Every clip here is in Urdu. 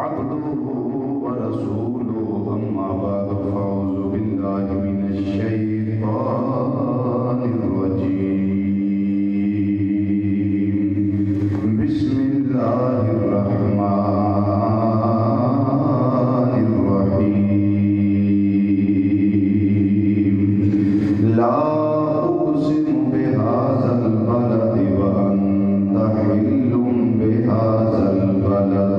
عبده ورسوله أما بعد فأعوذ بالله من الشيطان الرجيم بسم الله الرحمن الرحيم لا أقسم بهذا البلد وأنت حل بهذا البلد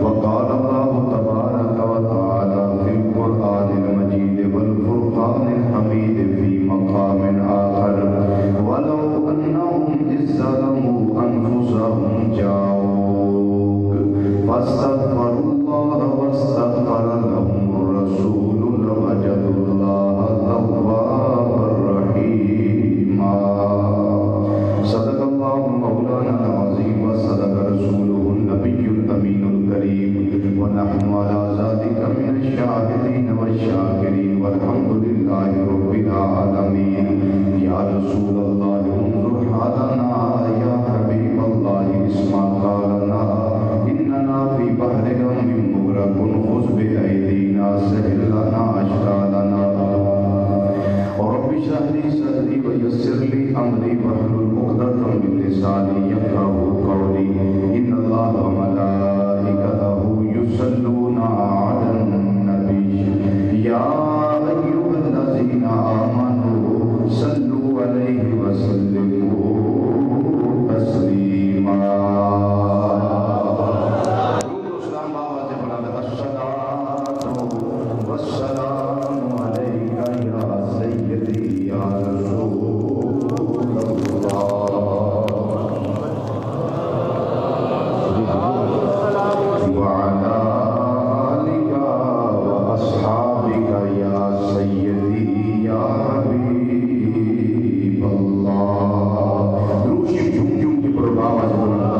وقال الله تبارك وتعالى في القرآن المجيد والفرقان الحميد في مقام آخر ولو أنهم إذ ظلموا أنفسهم جاءوك فاستغفروا الله واستغفر لهم الرسول لوجدوا الله توابا رحيما صدق الله مولانا العظيم وصدق رسوله النبي الأمين الكريم ونحن على ذلك من الشاهدين والشاكرين والحمد لله رب العالمين يا رسول الله انظر حالنا يا حبيب الله اسمع قالنا إننا في بحر غم مغرق خذ بأيدينا سهل لنا أشكالنا رب اشرح لي صدري ويسر لي أمري واحلل عقدة من لساني يفقهوا قولي إن الله وملائكته يصلون على النبي يا أيها الذين آمنوا صلوا عليه وسلموا تسليما والسلام عليك يا سيدي يا رسول الله وعلى آلك وأصحابك يا سيدي يا حبيب الله روشی جھوم جھوم کی پروگرام آج بولنا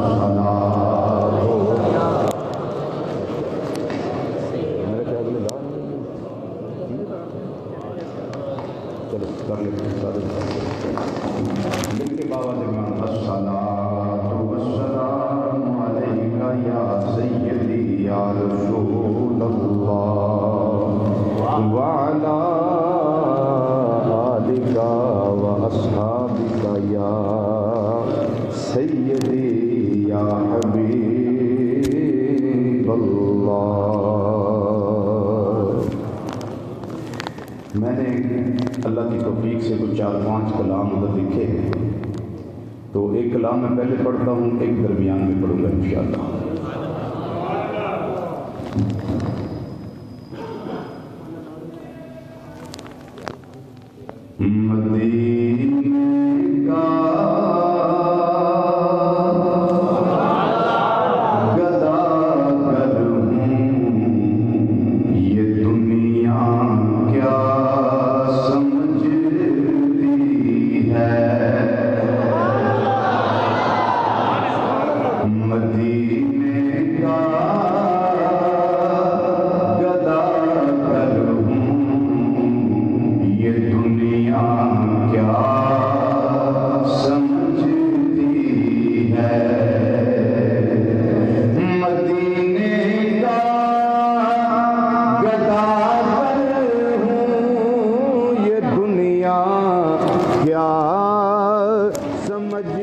الصلاة والسلام عليك يا سيدي يا رسول الله وعلى آلك وأصحابك يا سيدي يا حبيب الله میں نے اللہ کی توفیق سے کچھ 4-5 کلام ادھر لکھے ہیں، تو ایک کلام میں پہلے پڑھتا ہوں، ایک درمیان میں پڑھوں گا انشاءاللہ۔ مدینے کا سمجھ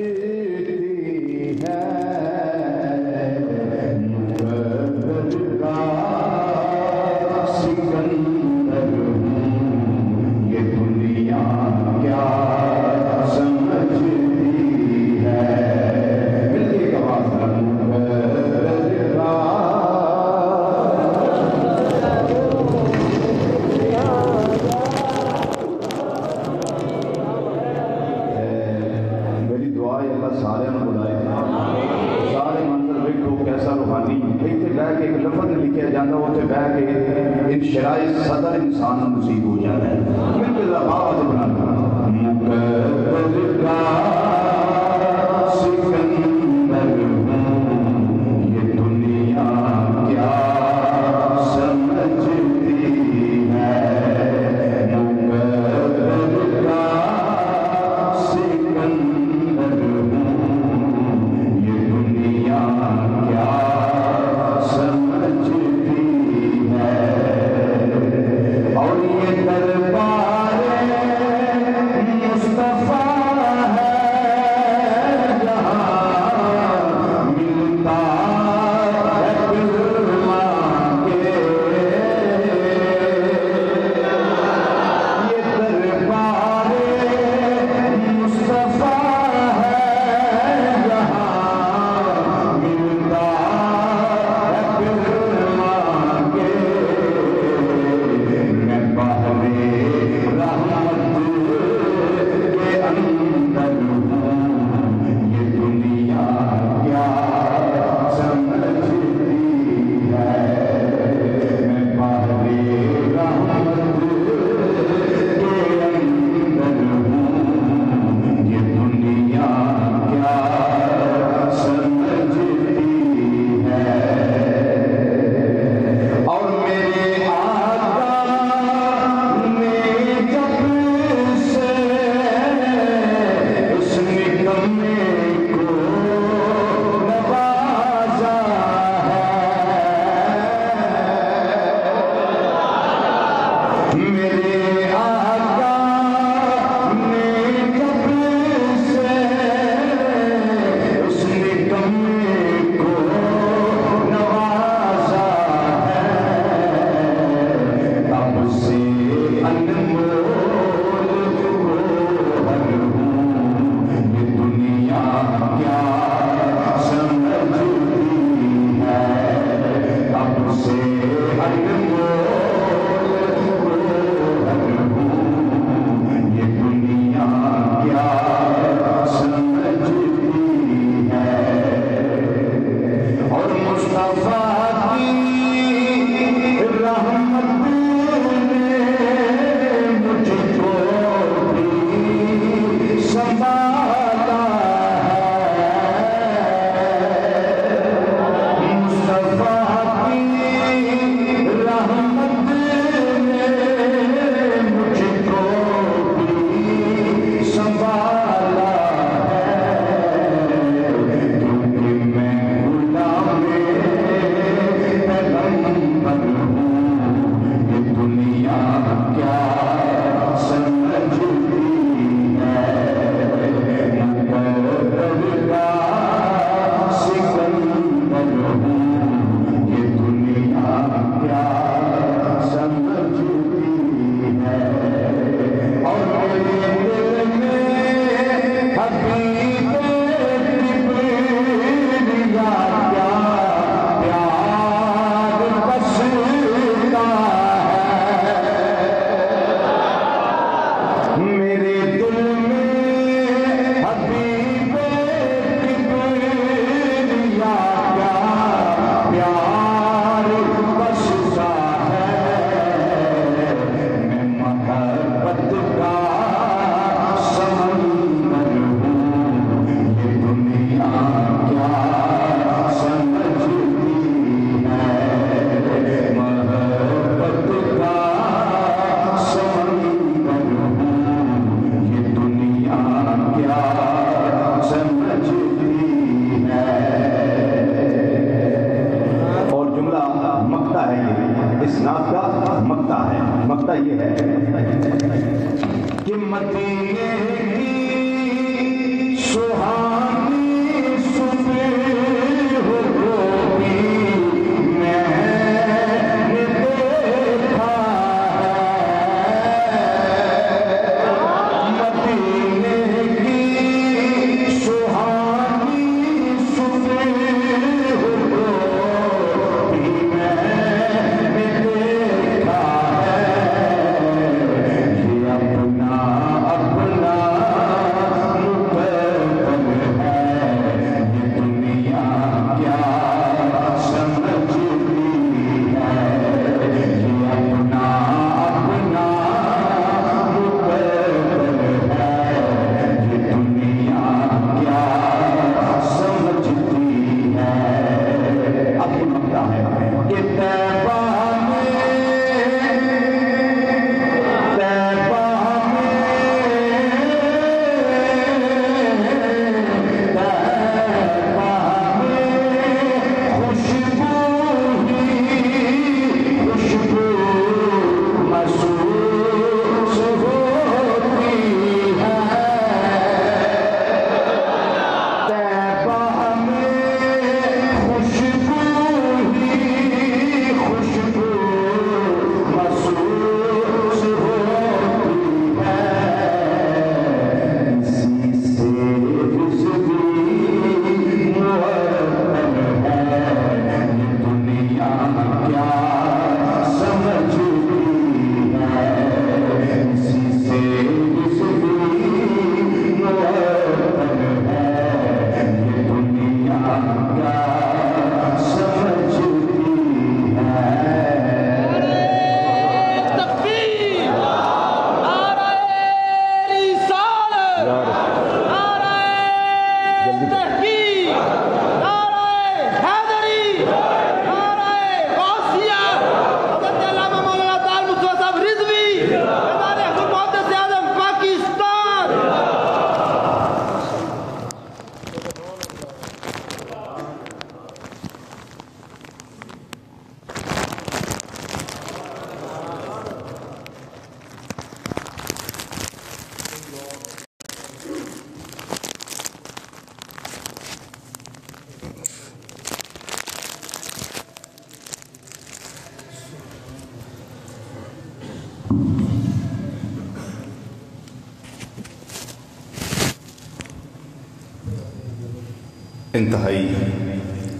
انتہائی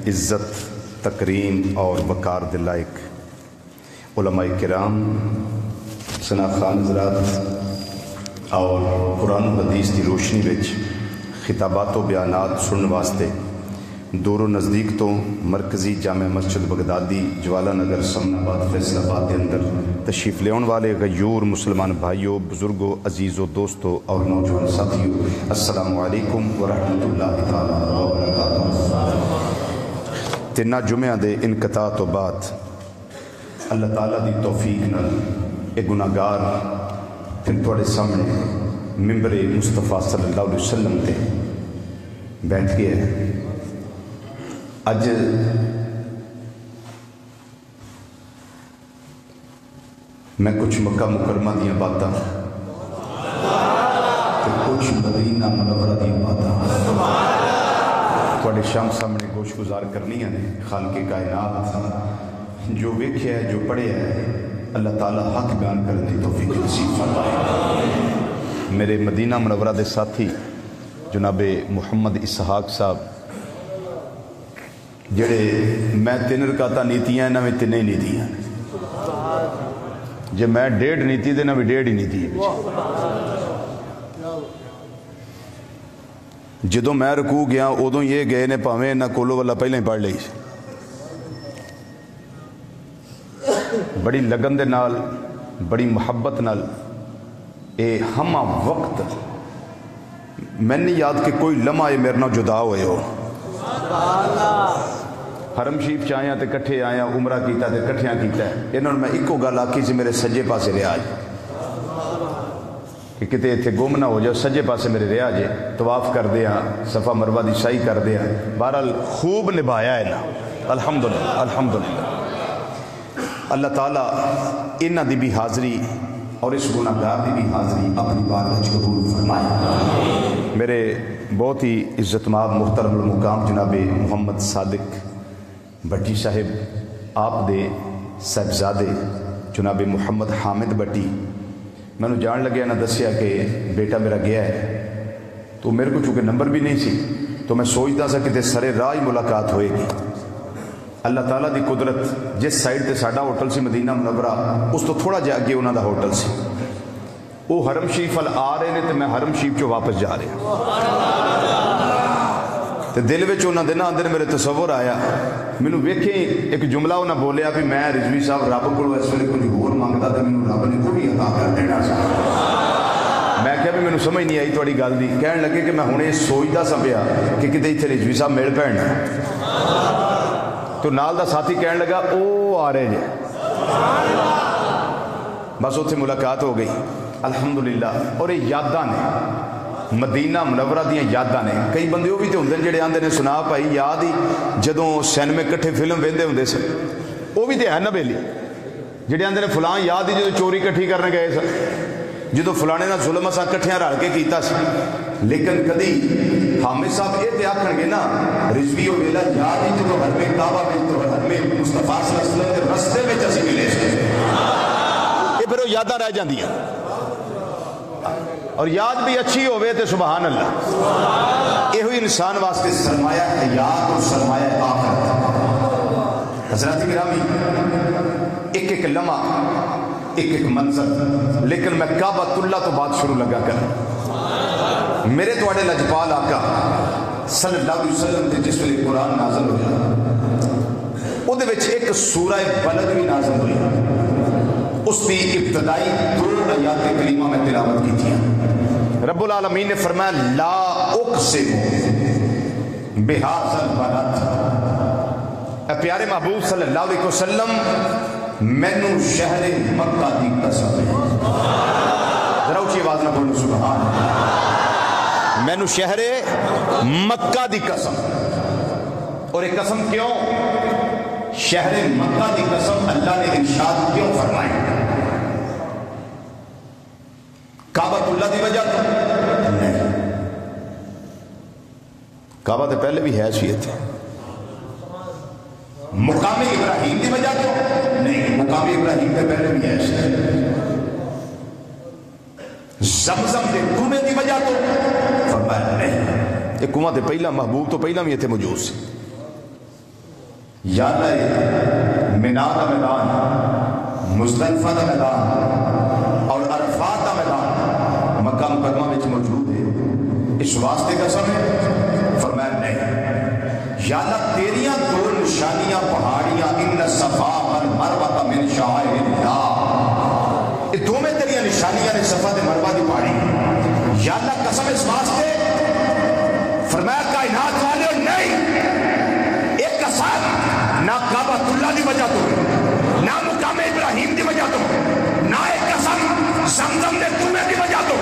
عزت، تکریم اور وقار دلائق علماء کرام، شناخان حضرات اور قرآن و حدیث کی روشنی وچ خطابات و بیانات سننے واسطے دور و نزدیک تو مرکزی جامع مسجد بغدادی جوالا نگر سمن آباد فیصل آباد کے اندر تشریف لے آنے والے غیور مسلمان بھائیوں، بزرگوں، عزیزوں، دوستوں اور نوجوان ساتھیوں، السلام علیکم ورحمۃ اللہ تعالی وبرکاتہ۔ تینا جمعہ دے انقطاع تو بعد اللہ تعالیٰ دی توفیق نال ایک گناہگار پھر تھوڑے سامنے ممبر مصطفیٰ صلی اللہ علیہ وسلم تے بیٹھ گیا ہے۔ اج میں کچھ مکہ مکرمہ دیا باتاں کچھ مدینہ منورہ دیا باتاں تھوڑے شام سامنے گوش گزار کرنی ہیں خالق کائنات جو ویکھیا ہے، جو پڑھیا ہے، اللہ تعالیٰ حق بیان کرنے کی توفیق نصیب فرمائے۔ میرے مدینہ منورہ دے ساتھی جناب محمد اسحاق صاحب جڑے میں 3 رکعتاں نیتیاں انہاں میں 3 نیتیاں جے میں 1.5 نیتی دے انہاں میں 1.5 ہی نیتی ہے۔ جدوں میں رکوع گیا ادوں یہ گئے نے پاویں انہاں کولو والا پہلے ہی پڑھ لئی، بڑی لگن دے نال، بڑی محبت نال، اے ہمہ وقت میں نہیں یاد کہ کوئی لمحہ یہ میرے نال جدا ہوئے ہو۔ حرم شریف چاہیا تے کٹھے آیا، عمرہ کیتا تے کٹھیاں کیتا ہے۔ انہوں نے میں ایکو گل آکھی سی میرے سجے پاسے رہا جے کہ کتے اتنے گم نہ ہو جاؤ، سجے پاسے میرے رہا جے، طواف کر دیا، صفا مروہ دی سعی کر دیا۔ بہرحال خوب نبھایا ہے نا، الحمدللہ الحمدللہ۔ اللہ تعالیٰ انہ دی بھی حاضری اور اس گناہگار دی بھی حاضری اپنی بارگاہ وچ قبول فرمائے۔ میرے بہت ہی عزت مآب محترم المقام جناب محمد صادق بٹی صاحب آپ دے صاحبزادے جناب محمد حامد بٹی میں نے جان لگیا نہ دسیا کہ بیٹا میرا گیا ہے، تو میرے کو چونکہ نمبر بھی نہیں سی تو میں سوچتا سا کہ سرے راہ ہی ملاقات ہوئے گی۔ اللہ تعالیٰ دی قدرت، جس سائڈ تے ساڈا ہوٹل سی مدینہ منورہ اس تو تھوڑا جا اگے انہاں دا ہوٹل سی، وہ حرم شریف ال آ رہے نے تے میں حرم شریف چوں واپس جا رہا تے دل وچ انہاں دے نا اندر میرے تصور آیا، مینوں ویکھے ایک جملہ انہاں بولیا بھی میں رضوی صاحب رب کولو اس ویلے کچھ ہور منگدا تے مینوں رب نے کوئی عطا کر دینا سی۔ میں کہا بھی مینوں سمجھ نہیں آئی تہاڈی گل دی، کہن لگے کہ میں ہنے سوچدا سا پیا کہ کتے ایتھے رضوی صاحب مل پین، تو نال دا ساتھی کہنے لگا او آ رہے جے، بس اتنے ملاقات ہو گئی الحمدللہ۔ اور یہ یاداں نے مدینہ منورہ دیاں یاداں نے، کئی بندے وہ بھی تو ہوندے جڑے آندے نے سنا بھائی یاد ہی جدوں سینمے کٹھے فلم ویندے ہوندے سن، وہ بھی تو ہے نا بیلی جڑے آندے نے فلاں یاد ہی جدوں چوری کٹھی کرنے گئے سن، جدوں فلانے نال ظلم اساں کٹھیاں رل کے کیتا سی۔ لیکن کدی حامد صاحب یہ تے آکھن گے نا رضوی و ویلا یاد ہی جدوں حرم کعبہ وچ تو حرم مصطفیٰ صلی اللہ علیہ وسلم دے رستے وچ اسی ملے سی، یہ پھر وہ یاداں رہ جاندیاں، اور یاد بھی اچھی ہوئے تے سبحان اللہ۔ یہ ہوئی انسان واسطے سرمایہ حیات اور سرمایہ آخرت۔ حضرات گرامی، ایک ایک لمحہ، ایک ایک منظر، لیکن میں کعبۃ اللہ تو بات شروع لگا کر میرے تواڈے لجپال آقا صلی اللہ علیہ وسلم تے جس ویلے قرآن نازل ہویا وہ دے وچ ایک سورہ بلد بھی نازل ہوئی، اس کی ابتدائی 2 آیات کریمہ میں تلاوت کی تھی۔ رب العالمین نے فرمایا لا اقسم بہذا البلد، اے پیارے محبوب صلی اللہ علیہ وسلم مینوں شہر مکہ دی قسم ہے، ذرا اونچی آواز نہ بولو سبحان اللہ، مینوں شہر مکہ دی قسم۔ اور یہ قسم کیوں؟ شہر مکہ دی قسم اللہ نے ارشاد کیوں فرمائی؟ کعبۃ اللہ دی وجہ تو نہیں، کعبہ تو پہلے بھی ہے شیعت، مقام ابراہیم دی وجہ تو نہیں، مقام ابراہیم سے پہلے بھی ہے شیعت، زمزم کے کنویں دی وجہ تو فرمایا نہیں، یہ کنواں تے پہلا محبوب تو پہلا بھی اتنے موجود سی۔ یاد ہے مینا کا میدان مزدلفہ کا میدان اور عرفات کا میدان مکہ مکرمہ میں موجود ہے، اس واسطے قسم ہے؟ فرمایا نہیں، یا اللہ تیریاں دو نشانیاں پہاڑیاں ان الصفا والمروہ من شعائر اللہ، یہ دو میں تیریاں نشانیاں نے صفا تے مروہ دی پہاڑی، یا اللہ قسم اس واسطے؟ فرمایا کائنات والے نہیں، ایک قسم نہ کعبۃ اللہ دی وجہ تو، نہ مقام ابراہیم دی وجہ تو، نہ ایک قسم زمزم دے کنویں دی وجہ تو،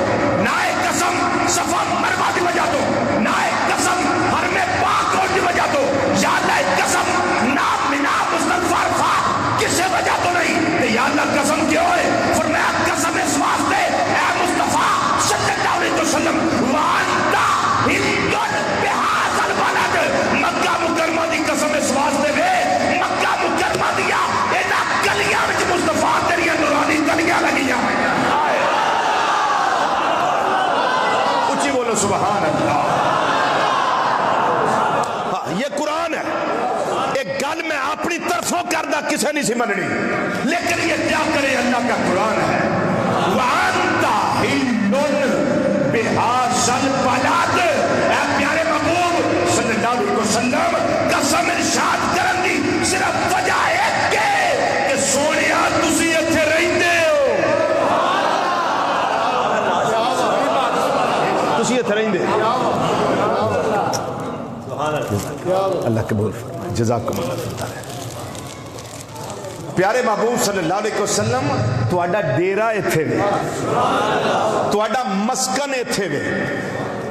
نہ ایک قسم صفا مروہ دی وجہ تو، نہ ایک قسم حرم پاک روڈ دی وجہ تو، یا اللہ ایک قسم نہ منا مزدلفہ عرفات کسی وجہ تو نہیں، کہ یا اللہ قسم کیوں ہے؟ فرمایا قسم اس واسطے اے مصطفیٰ صلی اللہ علیہ وسلم وانتا ہندن بہذا البلد، مکہ مکرمہ دی قسم اس واسطے وے مکہ مکرمہ دیا اینا گلیاں وچ مصطفیٰ تیری نورانی گلیاں لگیاں اچھی بولو سبحان اللہ۔ یہ قرآن ہے، ایک گل میں اپنی طرفوں کردہ کسے نہیں سی مننی، لیکن یہ کیا کرے اللہ کا قرآن ہے، وَأَنْتَ حِلٌّ بِهَذَا الْبَلَدِ، اے پیارے محبوب صلی اللہ علیہ وسلم قسم ارشاد کرن دی صرف وجہ ایک کہ سونیا تسی اتھے رہندے ہو، تسی اتھے رہندے اللہ قبول فرمائے، جزاکم اللہ تعالی۔ پیارے محبوب صلی اللہ علیہ وسلم تہاڈا ڈیرا ایتھے وے، تہاڈا مسکن ایتھے وے،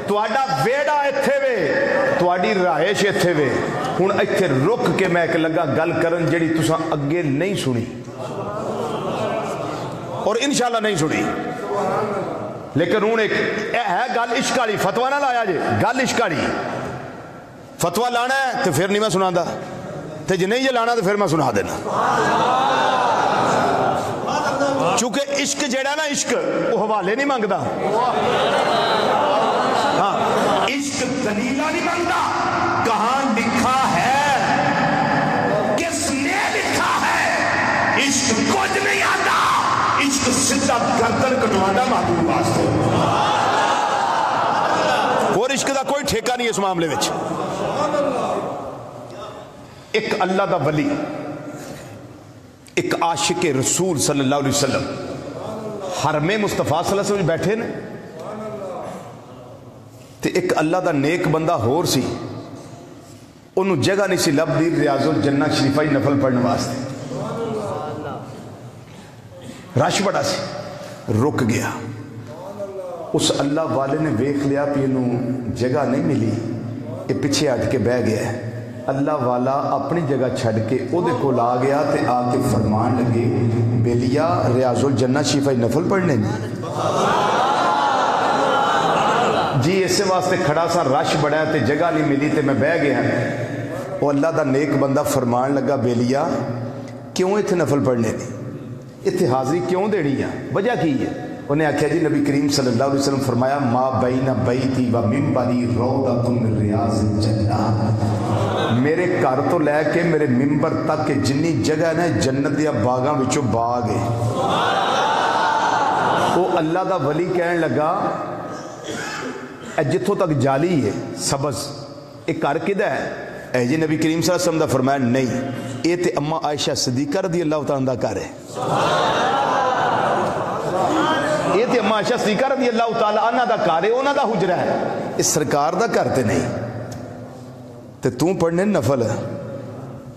تہاڈا ویڑا ایتھے وے، تہاڈی رہائش ایتھے وے۔ ہن ایتھے رک کے میں ایک لگا گل کرن جڑی تساں اگے نہیں سنی اور انشاءاللہ نہیں سنی، لیکن ہن ایک ہے گل عشق والی، فتویٰ نہ لایا جے، گل عشق والی، فتویٰ لانا ہے تو پھر نہیں میں سناندا، تے جے نہیں یہ لانا تو پھر میں سنا دینا، چونکہ عشق جیڑا نا عشق وہ حوالے نہیں مانگدا، ہاں عشق دلیلہ نہیں مانگدا، کہاں لکھا ہے، کس نے لکھا ہے، عشق کچھ نہیں آتا، عشق سیدھا گردن کٹوانا محبوب واسطے، اور عشق دا کوئی ٹھیکہ نہیں اس معاملے وچ۔ ایک اللہ دا ولی، ایک عاشق رسول صلی اللہ علیہ وسلم حرم مصطفیٰ صلی اللہ علیہ وسلم بیٹھے نے، تے ایک اللہ دا نیک بندہ ہور سی، انہوں جگہ نہیں سی لب دی ریاض الجنہ شریفہ نفل پڑھنے واسطے، رش بڑا سی، رک گیا، اس اللہ والے نے ویکھ لیا کہ انہوں جگہ نہیں ملی، یہ پیچھے ہٹ کے بہ گیا ہے، اللہ والا اپنی جگہ چھڑ کے او دے کو لا گیا تے آ کے فرمان لگے بیلیا ریاض الجنہ شریفہ نفل پڑھنے جی اسے واسطے کھڑا سا، رش بڑا ہے تے جگہ نہیں ملی تے میں بہ گیا، وہ اللہ دا نیک بندہ فرمان لگا بیلیا کیوں اتنے نفل پڑھنے نہیں، اتنے حاضری کیوں دینی ہے، وجہ کی ہے؟ انہیں آکھیا جی نبی کریم صلی اللہ علیہ وسلم فرمایا ما بین بیتی و منبری روضۃ من ریاض الجنہ، میرے گھر تو لے کے میرے منبر تک کہ جنی جگہ ہے نا جنت دیا باغاں وچوں باغ ہے۔ وہ اللہ دا ولی کہن لگا اے جتھوں تک جالی ہے سبز ایک گھر کدھا ہے؟ اے جی نبی کریم صلی اللہ علیہ وسلم دا فرمایا نہیں، یہ تے اما عائشہ صدیقہ رضی اللہ تعالیٰ عنہ کا گھر ہے، یہ تے اما عائشہ صدیقہ رضی اللہ تعالیٰ عنہ دا گھر ہے، انہاں دا حجرہ ہے، اس سرکار دا گھر تے نہیں، تے تو پڑھنے نفل ہے،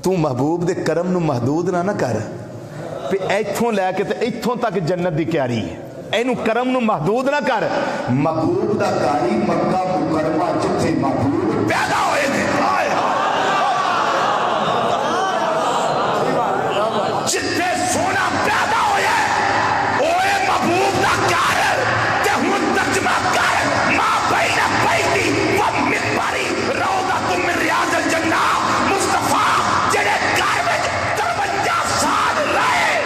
تو محبوب دے کرم نو محدود نہ کر، پہ ایتھوں لے کے تے ایتھوں تک جنت دی کیاری ہے، اینو کرم نو محدود نہ کر، محبوب دا کاری مکہ مکرمہ جتھے محبوب پیدا ہوئے نے، جتھے سونا پیدا ہویا ہے اوے محبوب دا کار تے ہن ترجمہ کر ما بین بیتی و منبری روضۃ من ریاض الجنہ، مصطفیٰ جڑے گھر وچ 53 سال رہے،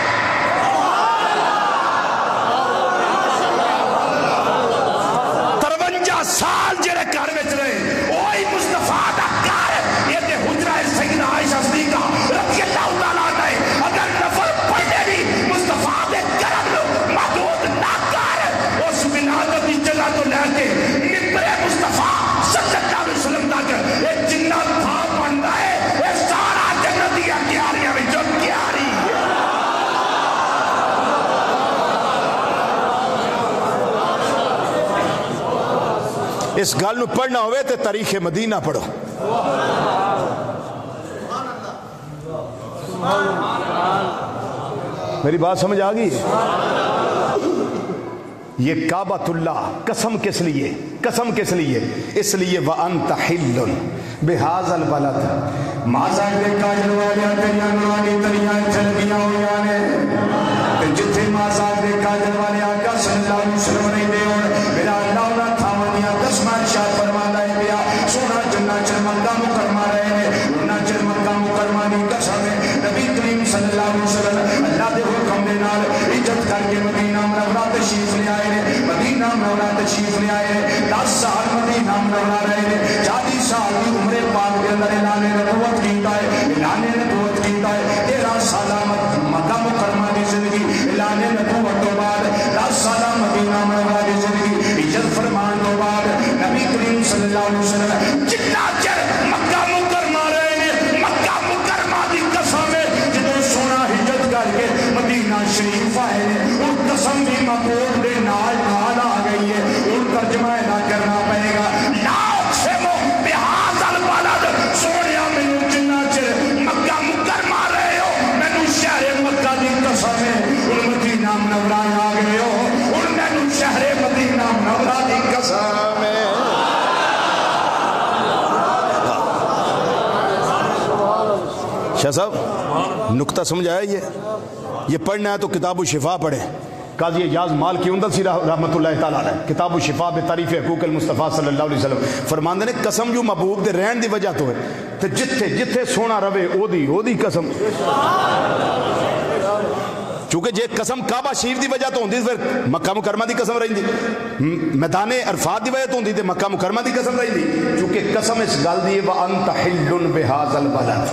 53 سال جڑے گھر وچ رہے، اوہی مصطفیٰ دا گھر، یہ تے حجرہ سیدہ عائشہ صدیقہ رضی اللہ تعالیٰ عنہ، اگر نفل پڑھنے بھی اس گل نو پڑھنا ہوئے تے تاریخ مدینہ پڑھو. میری بات سمجھ آ گئی؟ یہ کعبۃ اللہ قسم کس لیے؟ قسم کس لیے؟ اس لیے وَأَنْتَ حِلٌّ بِهَذَا الْبَلَدِ مازا دے کاجل والیا تیریاں نورانی تریاں چلگیاں ہویاں نے جتھے مازا دے کاجل والیا آقا صلی اللہ علیہ وسلم نہیں دے اور میرا اللہ انہاں تھاوانیاں قسمہ ارشاد فرماندا ہے پیا سونا جنہ چل مکہ مکرمہ رہے نے انہاں چل مکہ مکرمہ دی قسم ہے نبی کریم صلی اللہ علیہ وسلم اللہ دے حکم دے نال عزت کر کے مدینہ منورہ تشریف لے آئے نے مدینہ منورہ تشریف لے آئے نے 10 سال مدینہ منورہ رہے نے 40 سال کی عمر پاک کے اندر اعلان نبوت کیتا ہے اعلان نبوت کیتا ہے 13 سالہ مکہ مکرمہ کی زندگی اعلان نبوت تو بعد 10 سالہ مدینہ منورہ کی زندگی عزت فرمان تو بعد نبی کریم صلی اللہ علیہ وسلم جتنا چر مکہ مکرمہ رہے نے مکہ مکرمہ دی قسم ہے جدوں سونا ہجرت کر کے مدینہ شریف آئے نے ان قسم بھی مقبول دے نال نال آ گئی ہے ان ترجمہ ادا کرنا پڑے گا لا اقسم بہذا البلد سونیا مینو جنہ چر مکہ مکرمہ رہے ہو مینو شہر مکہ دی قسم ہے ان مدینہ منورہ آ گئے ہو ان مینو شہر مدینہ منورہ دی قسم ہے. شاہ صاحب نکتہ سمجھ آیا؟ یہ پڑھنا ہے تو کتاب الشفا پڑھیں. قاضی اعجاز مالکی اندل سی رحمت اللہ تعالیٰ علیہ کتاب الشفا بتعریف حقوق المصطفیٰ صلی اللہ علیہ وسلم فرماندے نے قسم جو محبوب دے رہن دی وجہ تو ہے تے جتھے جتھے سونا روے او دی قسم چونکہ جے قسم کعبہ شریف دی وجہ تو ہوندی پھر مکہ مکرمہ دی قسم رہندی میدان عرفات دی وجہ تو ہوندی تے مکہ مکرمہ دی قسم رہندی چونکہ قسم اس گل دی وَأَنْتَ حِلٌّ بِهَذَا الْبَلَدِ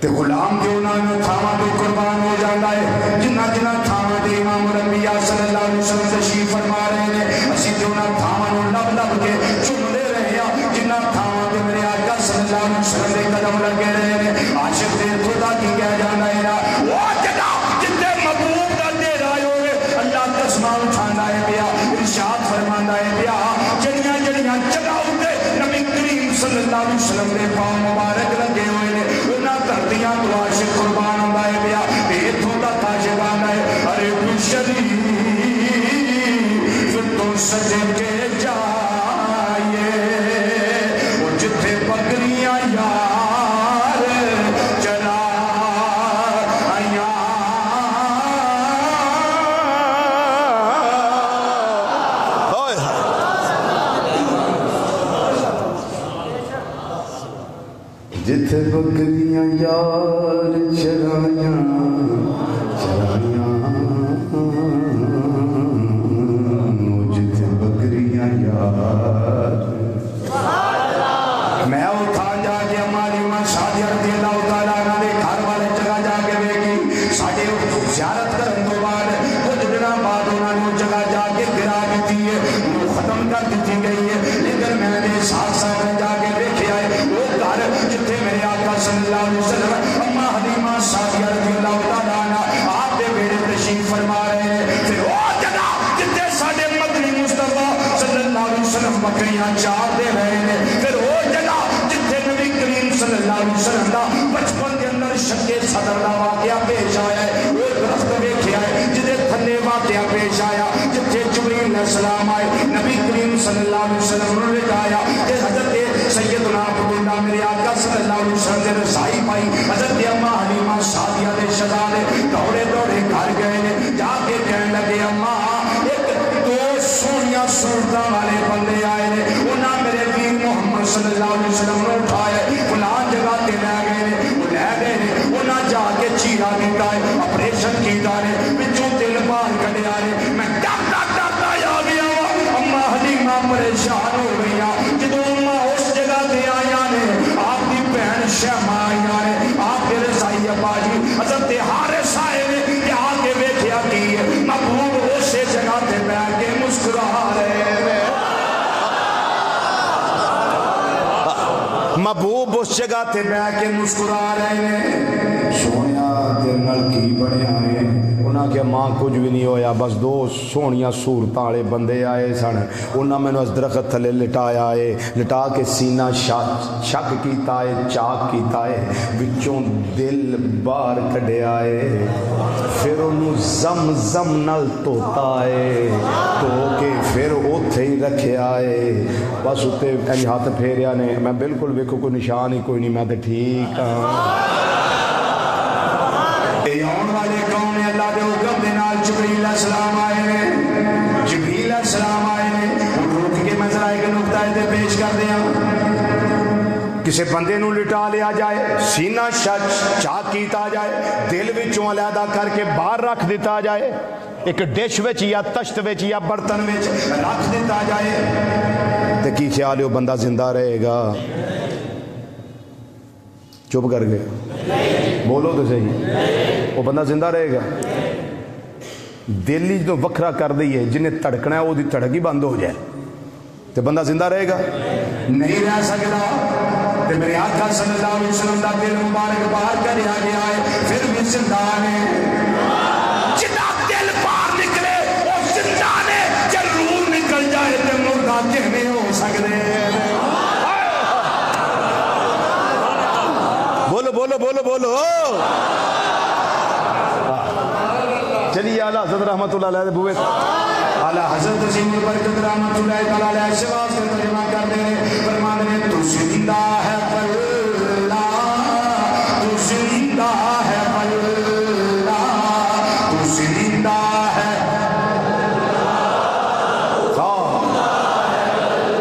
تے غلام جو انہوں تھاما تو قربان ہو جاتا ہے جنہ جنہ تھاما دے امام الانبیاء صلی اللہ علیہ وسلم تشریف فرما رہے ہیں اسی جو انہوں تھاما نو لب لب کے چن لے رہے ہیں جنہ تھاما دے میرے آقا صلی اللہ علیہ وسلم دے قدم لگے رہے ہیں عاشق دے خدا کی کہہ جانا ہے وہ جگہ جتنے محبوب دا دے رہے ہوئے اللہ قسمہ اٹھانا ہے پیا ارشاد فرمانا ہے پیا جڑیاں جڑیاں جگہ ہوتے نبی کریم صلی اللہ علیہ وسلم دے پاؤں مبارک لگے ہوئے نے دھرتیاں تو عاشق قربان ہوتا ہے پیا اتوں کا تاجبان ہے ارے شریف تو سج کے جائے وہ جتھے بکریاں یار چلا جتھے بکریاں یار چرائیاں جتھے بکریاں یار میں اٹھا جا کے ہماری ماں شادی رضی اللہ تعالیٰ عنہ دے گھر والے جگہ جا کے دیکھی ساڑھے زیارت کرن تو بعد کچھ دنوں بعد انہوں نے جگہ جا کے گرا دیتی ہے وہ ختم کر دیتی گئی ہے لیکن میں نے ساتھ ساتھ جا کے دیکھے آئے وہ گھر جتھے میرے آقا صلی اللہ علیہ وسلم اما حلیمہ سعدیہ رضی اللہ تعالیٰ عنہ آپ دے بیڑے تشریف فرما رہے ہیں پھر وہ جگہ جتھے ساڑھے مدنی مصطفیٰ صلی اللہ علیہ وسلم بکریاں چار دے رہے ہیں پھر وہ جگہ جتھے نبی کریم صلی اللہ علیہ وسلم دا بچپن کے اندر شکے صدر دا واقعہ پیش آیا ہے وہ درخت دیکھے آئے جدے تھلے واقعہ پیش آیا جتھے جبریل علیہ السلام آئے نبی کریم صلی اللہ علیہ وسلم نے لکھایا کہ حضرت سیدنا عبداللہ میرے آقا صلی اللہ علیہ وسلم نے رسائی پائی حضرت اماں حلیمہ سعدیہ دے شہزادے دوڑے دوڑے گھر گئے نے جا کے کہنے لگے اماں ایک دو سونیاں صورتاں والے بندے آئے نے انہاں میرے دین محمد صلی اللہ علیہ وسلم نے اٹھائے فلاں جگہ تے لے گئے نے وہ لے گئے نے انہاں جا کے چیرا دیتا ہے آپریشن کیتا ہے وچوں دل باہر کڈیا نے میں ڈرتا ڈرتا آ گیا اماں حلیمہ پریشان ہو گئی جدوں اماں اس جگہ تے آیا نے آپ دی بہن شمع آیا نے آپ کے رضائی ابا جی حضرت حارث آئے نے کہ آ کے ویکھیا کی محبوب اسی جگہ تے بیٹھ کے مسکرا رہے ہیں محبوب اس جگہ تے بیٹھ کے مسکرا رہے ہیں سونیا تے نال کی بنیا ہے انہاں کے ماں کچھ بھی نہیں ہویا، بس دو سونیاں صورتاں والے بندے آئے سن، انہاں مینوں اس درخت تھلے لٹایا ہے، لٹا کے سینہ شک کیتا ہے، چاک کیتا ہے، وچوں دل باہر کڈیا ہے، پھر انہوں زم زم نال دھوتا ہے، دھو کے پھر اوتھے ہی رکھیا ہے، بس اتنے انج ہاتھ پھیریا نے، میں بالکل ویکھو کوئی نشان ہی کوئی نہیں، میں تے ٹھیک ہاں۔ آن والے کون نے؟ اللہ دے حکم دے نال جبریل علیہ السلام آئے نے، جبریل علیہ السلام آئے نے، روک کے میں ذرا ایک نقطہ تے پیش کر دیا، کسی بندے نو لٹا لیا جائے، سینہ چاک کیتا جائے، دل وچوں علیحدہ کر کے باہر رکھ دیتا جائے، ایک ڈش وچ یا تشت وچ یا برتن وچ رکھ دیتا جائے، تے کی خیال ہے وہ بندہ زندہ رہے گا؟ چپ کر گئے، بولو تو صحیح، وہ بندہ زندہ رہے گا؟ دل ہی جو وکھرا کر دی ہے، جنہیں تڑکنا ہے وہ دی تڑک ہی بند ہو جائے تو بندہ زندہ رہے گا؟ نہیں رہ سکتا۔ تو میرے آقا صلی اللہ علیہ وسلم دا دل مبارک باہر کر دیا گیا ہے، پھر بھی زندہ ہے۔ جدا دل باہر نکلے وہ زندہ ہے، جب روح نکل جائے تو مردہ کہنے ہو سکتے ہیں۔ بولو بولو بولو بولو۔ چلیے اعلیٰ حضرت رحمت اللہ علیہ بوئے اعلیٰ حضرت عظیم البرکت رحمت اللہ علیہ سے واسطے ترجمہ کر دے رہے، فرمانے میں تو زندہ ہے واللہ، تو زندہ ہے واللہ، تو زندہ ہے،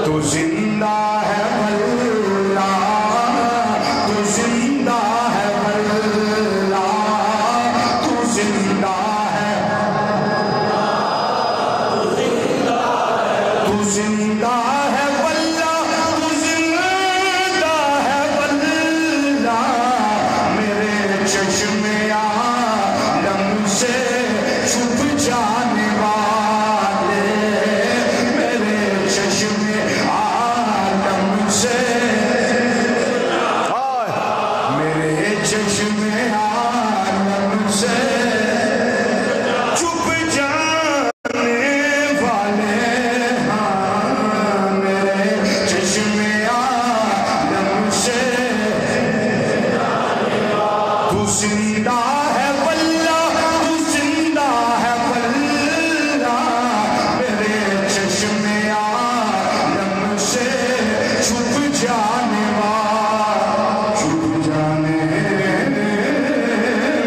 تو زندہ ہے واللہ، تو زندہ ہے واللہ، تو زندہ ہے، تو زندہ ہے واللہ، تو زندہ ہے واللہ، میرے چشم عالم سے چھپ جانے والے، میرے چشم عالم سے، میرے چشم عالم سے چھپ جانے والے، ہاں میرے چشم عالم سے، تو زندہ ہے واللہ، تو زندہ ہے واللہ، میرے چشم عالم سے چھپ جانے والا، چھپ جانے،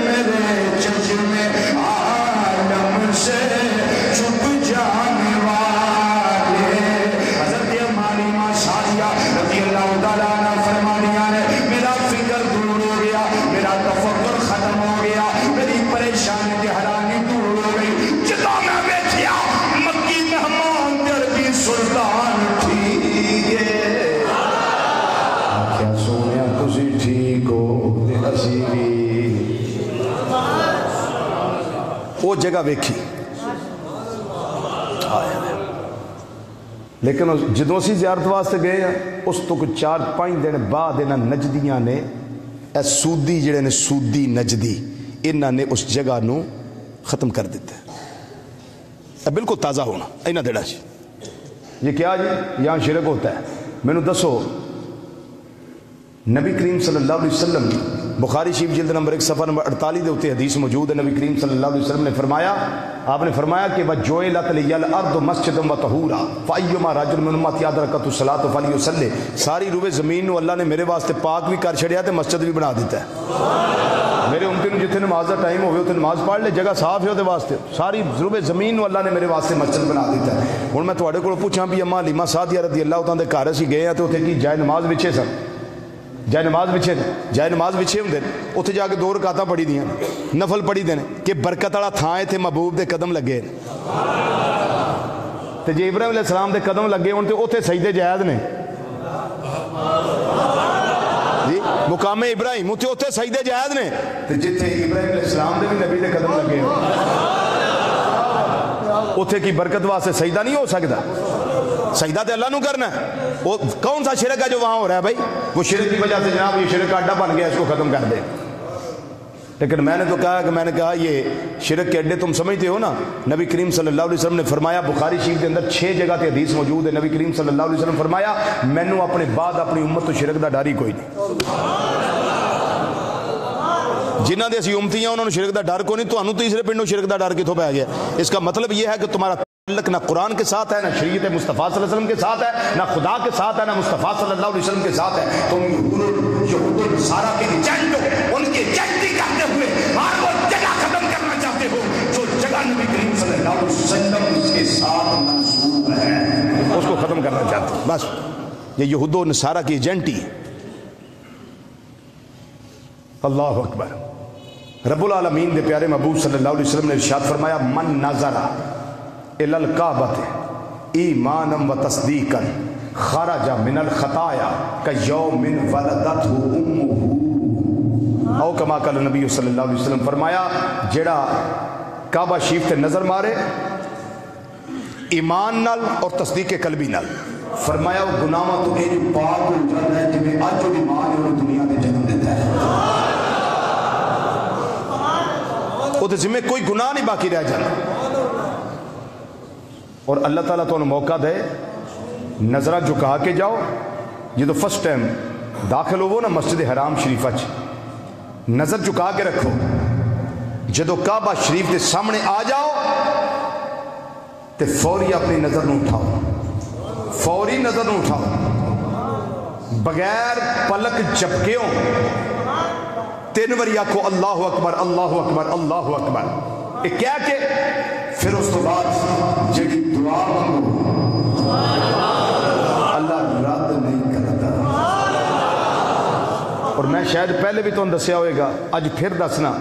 میرے چشم عالم سے چھپ جانے والے۔ حضرت معلومہ شاہیہ رضی اللہ تعالیٰ عنہ فرمانیاں نے، میرا فکر دور ہو گیا، میرا تفکر ختم ہو گیا، میری پریشانی کی حیرانی دور ہو گئی، جدا میں بیٹھیا مکی مہمان دربی سلطان ٹھیک ہے، کیا سونیا تسی ٹھیک ہو تے اسی بھی، وہ جگہ ویکھی، لیکن جدوں اسی زیارت واسطے گئے ہیں اس تو کچھ 4-5 دن بعد انہاں نجدیاں نے، اے سودی جڑے نے، سودی نجدی، انہاں نے اس جگہ نو ختم کر دیتا ہے، اے بالکل تازہ ہونا انہاں دیڑا جی، یہ کیا جی یہاں شرک ہوتا ہے؟ میں نے دسو، نبی کریم صلی اللہ علیہ وسلم، بخاری شریف جلد نمبر 1 صفحہ نمبر 48 دے ہوتے حدیث موجود ہے، نبی کریم صلی اللہ علیہ وسلم نے فرمایا، آپ نے فرمایا کہ وَجُعِلَتْ لِيَ الْأَرْضُ مَسْجِدًا وَطَهُورًا فَأَيُّمَا رَجُلٍ مِّنْ أُمَّتِي أَدْرَكَتْهُ الصَّلَاةُ فَلْيُصَلِّ، ساری روئے زمین نو اللہ نے میرے واسطے پاک بھی کر چھڑیا تے مسجد بھی بنا دیتا ہے، میرے امتی نو جتنے نماز دا ٹائم ہوئے تے نماز پڑھ لے، جگہ صاف ہے ہوتے واسطے، ساری روئے زمین نو اللہ نے میرے واسطے مسجد بنا دیتا ہے۔ ہن میں تواڈے کول پوچھاں بھی اماں حلیمہ سعدیہ رضی اللہ تعالیٰ دے گھر اسی گئے ہیں تے اوتھے کی جائے نماز وچھے سن، جائے نماز بچھے جائے نماز بچھے ہوں دے اتنے جا کے 2 رکعتاں پڑھی دیاں نفل پڑھی دے کہ برکت والا تھان ہے تے محبوب دے قدم لگے تے جے ابراہیم علیہ السلام دے قدم لگے ہون تے اتنے سجدے جائز نے جی، مقام ابراہیم اتنے سجدے جائز نے تے جتھے ابراہیم علیہ السلام دے بھی نبی دے قدم لگے اتنے کی برکت واسطے سجدہ نہیں ہو سکتا؟ سجدہ تے اللہ نو کرنا ہے، وہ کون سا شرک ہے جو وہاں ہو رہا ہے بھائی؟ وہ شرک کی وجہ سے جناب یہ شرک کا اڈا بن گیا، اس کو ختم کر دے۔ لیکن میں نے تو کہا کہ میں نے کہا یہ شرک کے اڈے تم سمجھتے ہو نا. نبی کریم صلی اللہ علیہ وسلم نے فرمایا, بخاری شریف کے اندر 6 جگہ تے حدیث موجود ہے, نبی کریم صلی اللہ علیہ وسلم فرمایا مینوں اپنے بعد اپنی امت تو شرک دا ڈر ہی کوئی نہیں. جنہ دے اسی امتی ہیں انہوں نے شرک دا ڈر کوئی نہیں, تانوں تیسرے پنڈوں شرک دا ڈر کتوں پہ گیا؟ اس کا مطلب یہ ہے کہ تمہارا تعلق نہ قرآن کے ساتھ ہے, نہ شریعت مصطفیٰ صلی اللہ علیہ وسلم کے ساتھ ہے, نہ خدا کے ساتھ ہے, نہ مصطفیٰ صلی اللہ علیہ وسلم کے ساتھ ہے. تم یہود النصارہ کے ایجنٹ ہو, ان کی ایجنٹی کرتے ہوئے ہر وہ جگہ ختم کرنا چاہتے ہو جو جگہ نبی کریم صلی اللہ علیہ وسلم کے ساتھ منسوب ہے, اس کو ختم کرنا چاہتے ہو. بس یہ یہود النصارہ کی ایجنٹی. اللہ اکبر. رب العالمین دے پیارے محبوب صلی اللہ علیہ وسلم نے ارشاد فرمایا من نظر الی الکعبۃ ایمانا و تصدیقا خرج من الخطایا کیوم ولدتہ امہ, او کما قال نبی صلی اللہ علیہ وسلم فرمایا جیڑا کعبہ شریف تے نظر مارے ایمان نال اور تصدیق قلبی نال, فرمایا وہ گناہاں تو اے پاک ہو جاتا ہے جویں اج وہ ایمان اور دنیا میں جنم دیتا ہے, وہ تو ذمہ کوئی گناہ نہیں باقی رہ جاتا. اور اللہ تعالیٰ تو انہوں موقع دے نظرہ جھکا کے جاؤ. جدو فرسٹ ٹائم داخل ہوو نا مسجد حرام شریفہ نظر جھکا کے رکھو, جدو کعبہ شریف کے سامنے آ جاؤ تے فوری اپنی نظر نہ اٹھاؤ, فوری نظر نہ اٹھاؤ, بغیر پلک جھپکیوں 3 باری آکھو اللہ اکبر اللہ اکبر اللہ اکبر. یہ کیا کہ پھر اس تو بعد جڑی دعا مانگو اللہ رد نہیں کرتا. اور میں شاید پہلے بھی تو دسیا ہوئے گا, اج پھر دسنا,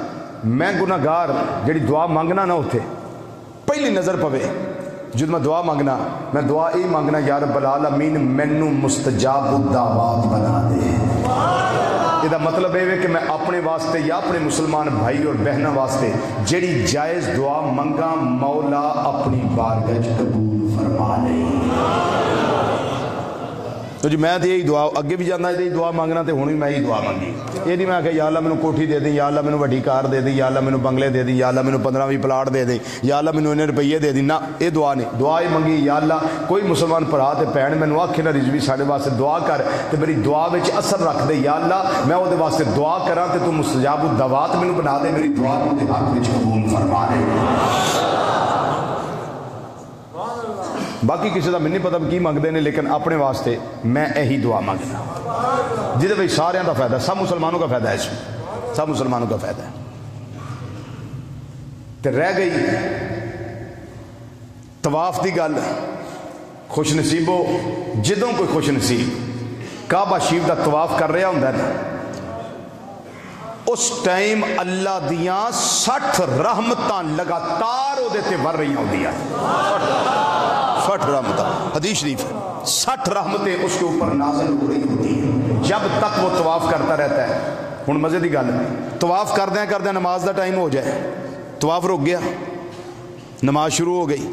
میں گناہگار جڑی دعا مانگنا نہ ہوتے پہلی نظر پوے جب میں دعا مانگنا, میں دعا ہی مانگنا یا رب العالمین مینوں مستجاب الدعوات بنا دے. یہ مطلب ہے کہ میں اپنے واسطے یا اپنے مسلمان بھائی اور بہنوں واسطے جڑی جائز دعا منگا مولا اپنی بارگاہ قبول فرما لے. تو جی میں تو یہی دعا اگے بھی جانا یہی دعا مانگنا تو ہوں بھی میں یہی دعا مانگی. یہ نہیں میں کہ یا اللہ مینوں کوٹھی دے دیں, یا اللہ مینوں وڈی کار دے دیں, یا اللہ مینوں بنگلے دے دیں, یا اللہ مینوں 15-20 پلاٹ دے دیں, یا اللہ مینوں اتنے روپیے دے دیں. نہ یہ دعا نہیں, دعا ہی منگی یا اللہ کوئی مسلمان بھرا تے بھن مینوں آکھے نہ رضوی ساڈے واسطے دعا کر تے میری دعا وچ اثر رکھ دے, یا اللہ میں وہ واسطے دعا کراں تے تو مستجاب الدعوات مینوں بنا دے, میری دعا تے حق وچ قبول فرما لے. باقی کسی کا میں نہیں پتا کی منگتے ہیں, لیکن اپنے واسطے میں یہی دعا مانگنا جہد بھائی سارے کا فائدہ, سب مسلمانوں کا فائدہ ہے, اس میں سب مسلمانوں کا فائدہ ہے. تو رہ گئی طواف کی گل. خوش نصیبو جدوں کوئی خوش نصیب کعبہ شریف کا طواف کر رہا ہوں نا, اس ٹائم اللہ دیاں 60 رحمتاں لگاتار وہ دیتے ور رہی ہوتی ہیں. 60 رحمتاں حدیث شریف ہے, 60 رحمتیں اس کے اوپر نازل ہو رہی ہوتی ہیں جب تک وہ طواف کرتا رہتا ہے. ہن مزے دی گل, طواف کردیں نماز دا ٹائم ہو جائے, طواف رک گیا, نماز شروع ہو گئی.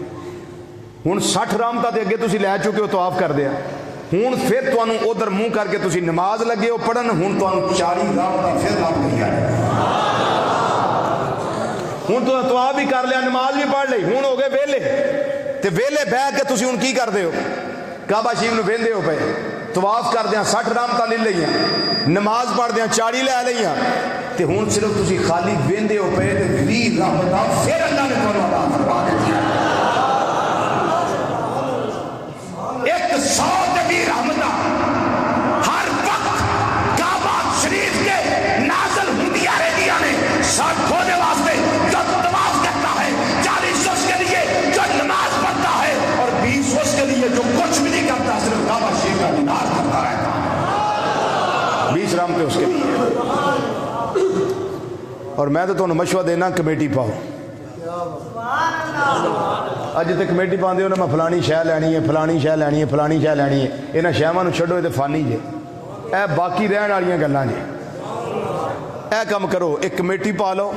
ہن 60 رحمتاں دے اگے تسی لے چکے ہو طواف کر دیا, ہوں پھر تمہیں ادھر منہ کر کے تسی نماز لگے ہو پڑھن, ہوں تمہیں 40 رحمتاں پھر لگ گئی ہے. ہوں تو طواف بھی کر لیا, نماز بھی پڑھ لی, ہوں ہو گئے ویلے. تے ویلے بیٹھ کے تسی ہوں کی کرتے ہو, کعبہ شریف نو ویندے ہو پے, طواف کردیاں 60 رحمتاں لے لئیاں, نماز پڑھدیاں 40 لے لئیاں, تے ہوں صرف تسی خالی ویندے ہو پے تے 20 رحمتاں پھر اللہ نے تمہیں عطا فرما دتی. 120 رحمتاں ہر وقت کعبہ شریف کے نازل ہوندیاں رہدیاں نے. 60 ہونے واسطے جو طواف کرتا ہے, 40 اس کے لیے جو نماز پڑھتا ہے, اور 20 اس کے لیے جو کچھ بھی نہیں کرتا, صرف کعبہ شریف کا دیدار کرتا رہتا ہے. 20 رحمتیں اس کے لیے. اور میں تو تمہیں مشورہ دینا کمیٹی پاؤ. اج تے کمیٹی پاندے ہو نا, میں فلانی شے لینی ہے, فلانی شے لینی ہے, فلانی شے لینی ہے. انہاں شیواں نوں چھڈو, تے فانی جے, اے باقی رہن والیاں گلاں جے. اے کم کرو, ایک کمیٹی پا لو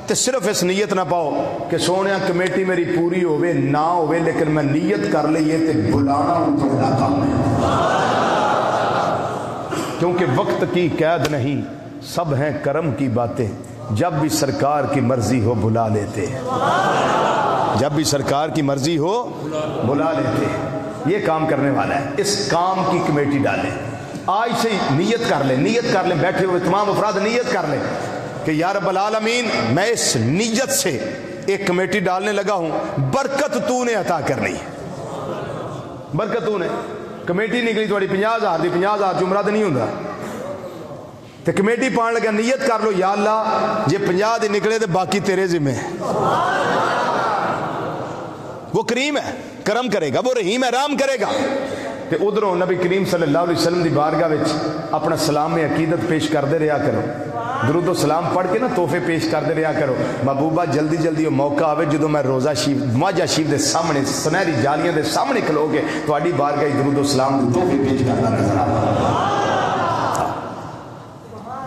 تے صرف اس نیت نہ پاؤ کہ سونیا کمیٹی میری پوری ہوے نہ ہوے, لیکن میں نیت کر لئیے تے بلانا تھوڑا کام ہے. کیونکہ وقت کی قید نہیں, سب ہیں کرم کی باتیں, جب بھی سرکار کی مرضی ہو بلا لیتے ہیں، جب بھی سرکار کی مرضی ہو بلا لیتے ہیں۔ یہ کام کرنے والا ہے، اس کام کی کمیٹی ڈالیں، آج سے نیت کر لیں، بیٹھے ہوئے تمام افراد نیت کر لیں کہ یا رب العالمین میں اس نیت سے ایک کمیٹی ڈالنے لگا ہوں، برکت تو نے عطا کرنی ہے، برکت تو نے۔ کمیٹی نکلی تھوڑی 50,000 دی، 50,000 عمرہ تو نہیں ہوتا، تو کمیٹی پان لگا، نیت کر لو یا اللہ جے 50 دی نکلے تو باقی تیرے ذمہ ہے۔ وہ کریم ہے، کرم کرے گا، وہ رحیم ہے، رحم کرے گا۔ تے ادھروں نبی کریم صلی اللہ علیہ وسلم دی بارگاہ وچ اپنا سلام عقیدت پیش کردے رہا کرو، درود و سلام پڑھ کے نا تحفے پیش کردے رہا کرو۔ محبوبہ جلدی جلدی وہ موقع آوے جدوں میں روزہ شریف مواجہ شریف دے سامنے سنہری جالیاں دے سامنے کھلو کے تہاڈی بارگاہ درود و سلام دے تحفے پیش کردا نظر آتا۔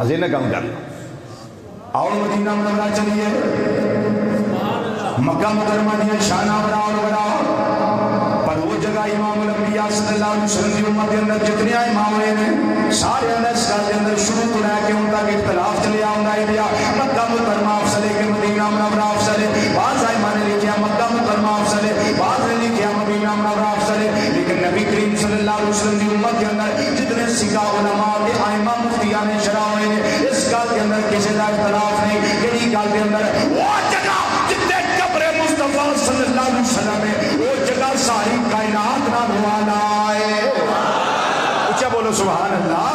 عظیم کام کر لو۔ آؤ مدینہ منورہ چلیے، مکہ مکرمہ دی شانہ بڑھاؤ، پر وہ جگہ امام الانبیاء صلی اللہ علیہ وسلم کی امت کے اندر جتنے امام ہوئے ہیں سارے اندر اس کے اندر شروع تو رہ کے ان تک اختلاف چلے آیا، مکہ مکرمہ افضل ہے کہ مدینہ منورہ افضل ہے، بعض ائمہ نے لکھا مکہ مکرمہ افضل ہے، بعض نے لکھا مدینہ منورہ افضل ہے، لیکن نبی کریم صلی اللہ علیہ وسلم کی امت کے اندر جتنے سکا علماء کے ائمہ مفتیان شرع ہوئے ہیں اس گل کے اندر کسی کا اختلاف نہیں کہ یہ گل کے اندر وہ جگہ جتنے قبر مصطفیٰ صلی اللہ علیہ وسلم ہے وہ جگہ ساری کائنات نہ والا ہے، اچھا بولو سبحان اللہ،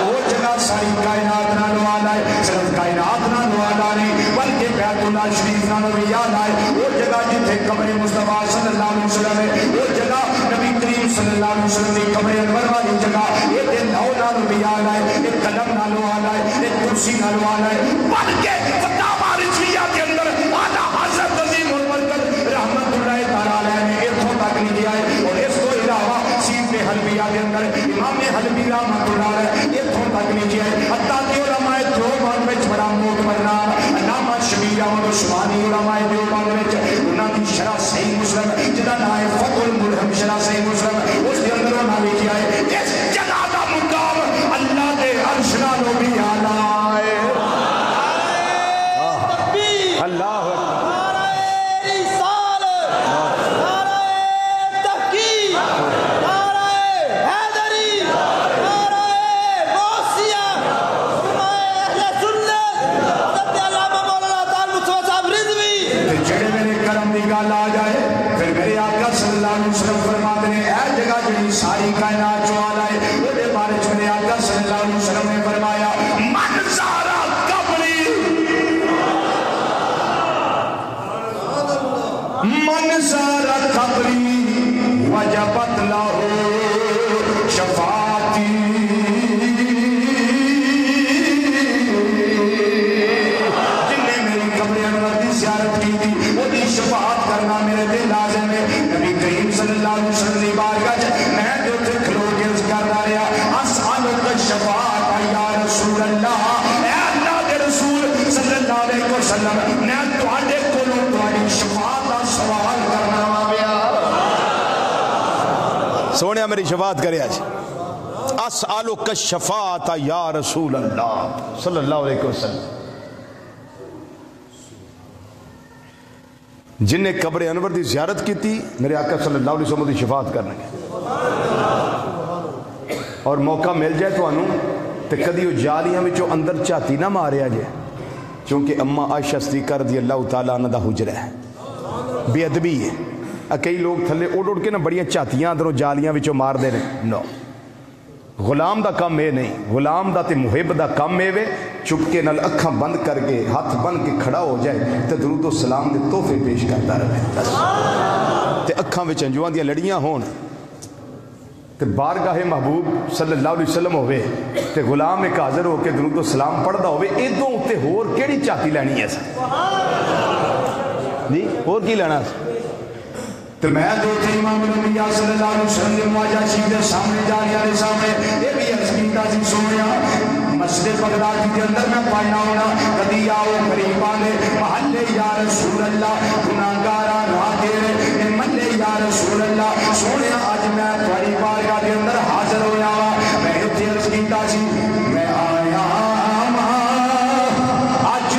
وہ جگہ ساری کائنات نہ والا ہے، صرف کائنات نہ والا نہیں بلکہ بیت اللہ شریف نہ بھی یاد آئے، وہ جگہ جتنے قبر مصطفیٰ صلی اللہ علیہ وسلم ہے وہ جگہ نبی کریم صلی اللہ علیہ وسلم کی قبر انور والی جگہ یہ دن لو نہ بھی یاد آئے، ایک قلم نہ والا ہے، ایک کرسی نہ والا ہے، بلکہ فتاوی رضویہ کے اندر اعلیٰ حضرت عظیم البرکت رحمت اللہ تعالی علیہ نے اتھوں تک نہیں کیا ہے، اور اس کو علاوہ سیب حلبیہ کے اندر امام حلبی رحمت اللہ علیہ اتھوں تک نہیں کیا ہے، حتیٰ کہ علماء دیوبند میں بڑا موت مرنا علامہ شبیر احمد عثمانی علماء دیوبند میں انہاں دی شرح صحیح مسلم جدا نام ہے فتح الملہم شرح صحیح مسلم اس کے اندر انہاں نے کیا ہے اس جگہ دا مقام اللہ دے عرش نالوں بھی اعلیٰ ہے۔ اللہ آ جائے پھر میرے آقا صلی اللہ علیہ وسلم فرماتے ہیں اے جگہ جڑی ساری کائنات جو آ جائے وہ دے بارے چ میرے آقا صلی اللہ علیہ وسلم نے فرمایا من زارا قبری من زارا قبری وجبت له شفاعتی، جن نے میری قبر انور کی زیارت کی تھی وہ دی شفاعت کرنا میرے دل لازم ہے۔ نبی کریم صلی اللہ علیہ وسلم کی بارگاہ میں جو تھے کھلو کے اس کرتا رہا اسألک الشفاعت یا رسول اللہ، اے اللہ کے رسول صلی اللہ علیہ وسلم میں تواڈے کولوں تواڈی شفاعت دا سوال کرنا آیا، سونے میری شفاعت کرے اج، اسألک الشفاعت یا رسول اللہ صلی اللہ علیہ وسلم۔ جن نے قبر انور دی زیارت کی تھی میرے آقا صلی اللہ علیہ وسلم دی شفاعت کرنے گے، اور موقع مل جائے تو انہوں تے کدی وہ جالیاں وچوں اندر چاتی نہ ماریا جائے، چونکہ اما عائشہ صدیقہ رضی اللہ تعالیٰ عنہ دا حجرہ ہے، بے ادبی ہے، کئی لوگ تھلے اڑ کے نا بڑیاں چاتیاں اندروں جالیاں وچوں مار دے رہے، نو غلام دا کام اے نہیں، غلام دا تے محب دا کام اے وے چپ کے نال اکھاں بند کر کے ہاتھ بند کے کھڑا ہو جائے تے درود و سلام دے تحفے پیش کرتا رہے، تے اکھاں وچ انجواں دیاں لڑیاں ہون تے بارگاہ محبوب صلی اللہ علیہ وسلم ہوئے تے غلام ایک حاضر ہو کے درود و سلام پڑھدا ہوئے، ادوں تے ہور کیڑی چاتی لینی ہے جی، اور کی لینا تو میں جو تھے امام الانبیاء صلی اللہ علیہ وسلم کے مواجہ شریف کے سامنے جاریہ کے سامنے یہ بھی عرض کیتا سی سونیا مسجد بغداد کے اندر میں پڑھنا ہونا کدی آؤ قریب آلے محلے یا رسول اللہ گناہگارا راہ تیرے محلے یا رسول اللہ سونیا آج میں تھوڑی بارگاہ کے اندر حاضر ہویا میں اتنے عرض کیتا سی میں آیا اج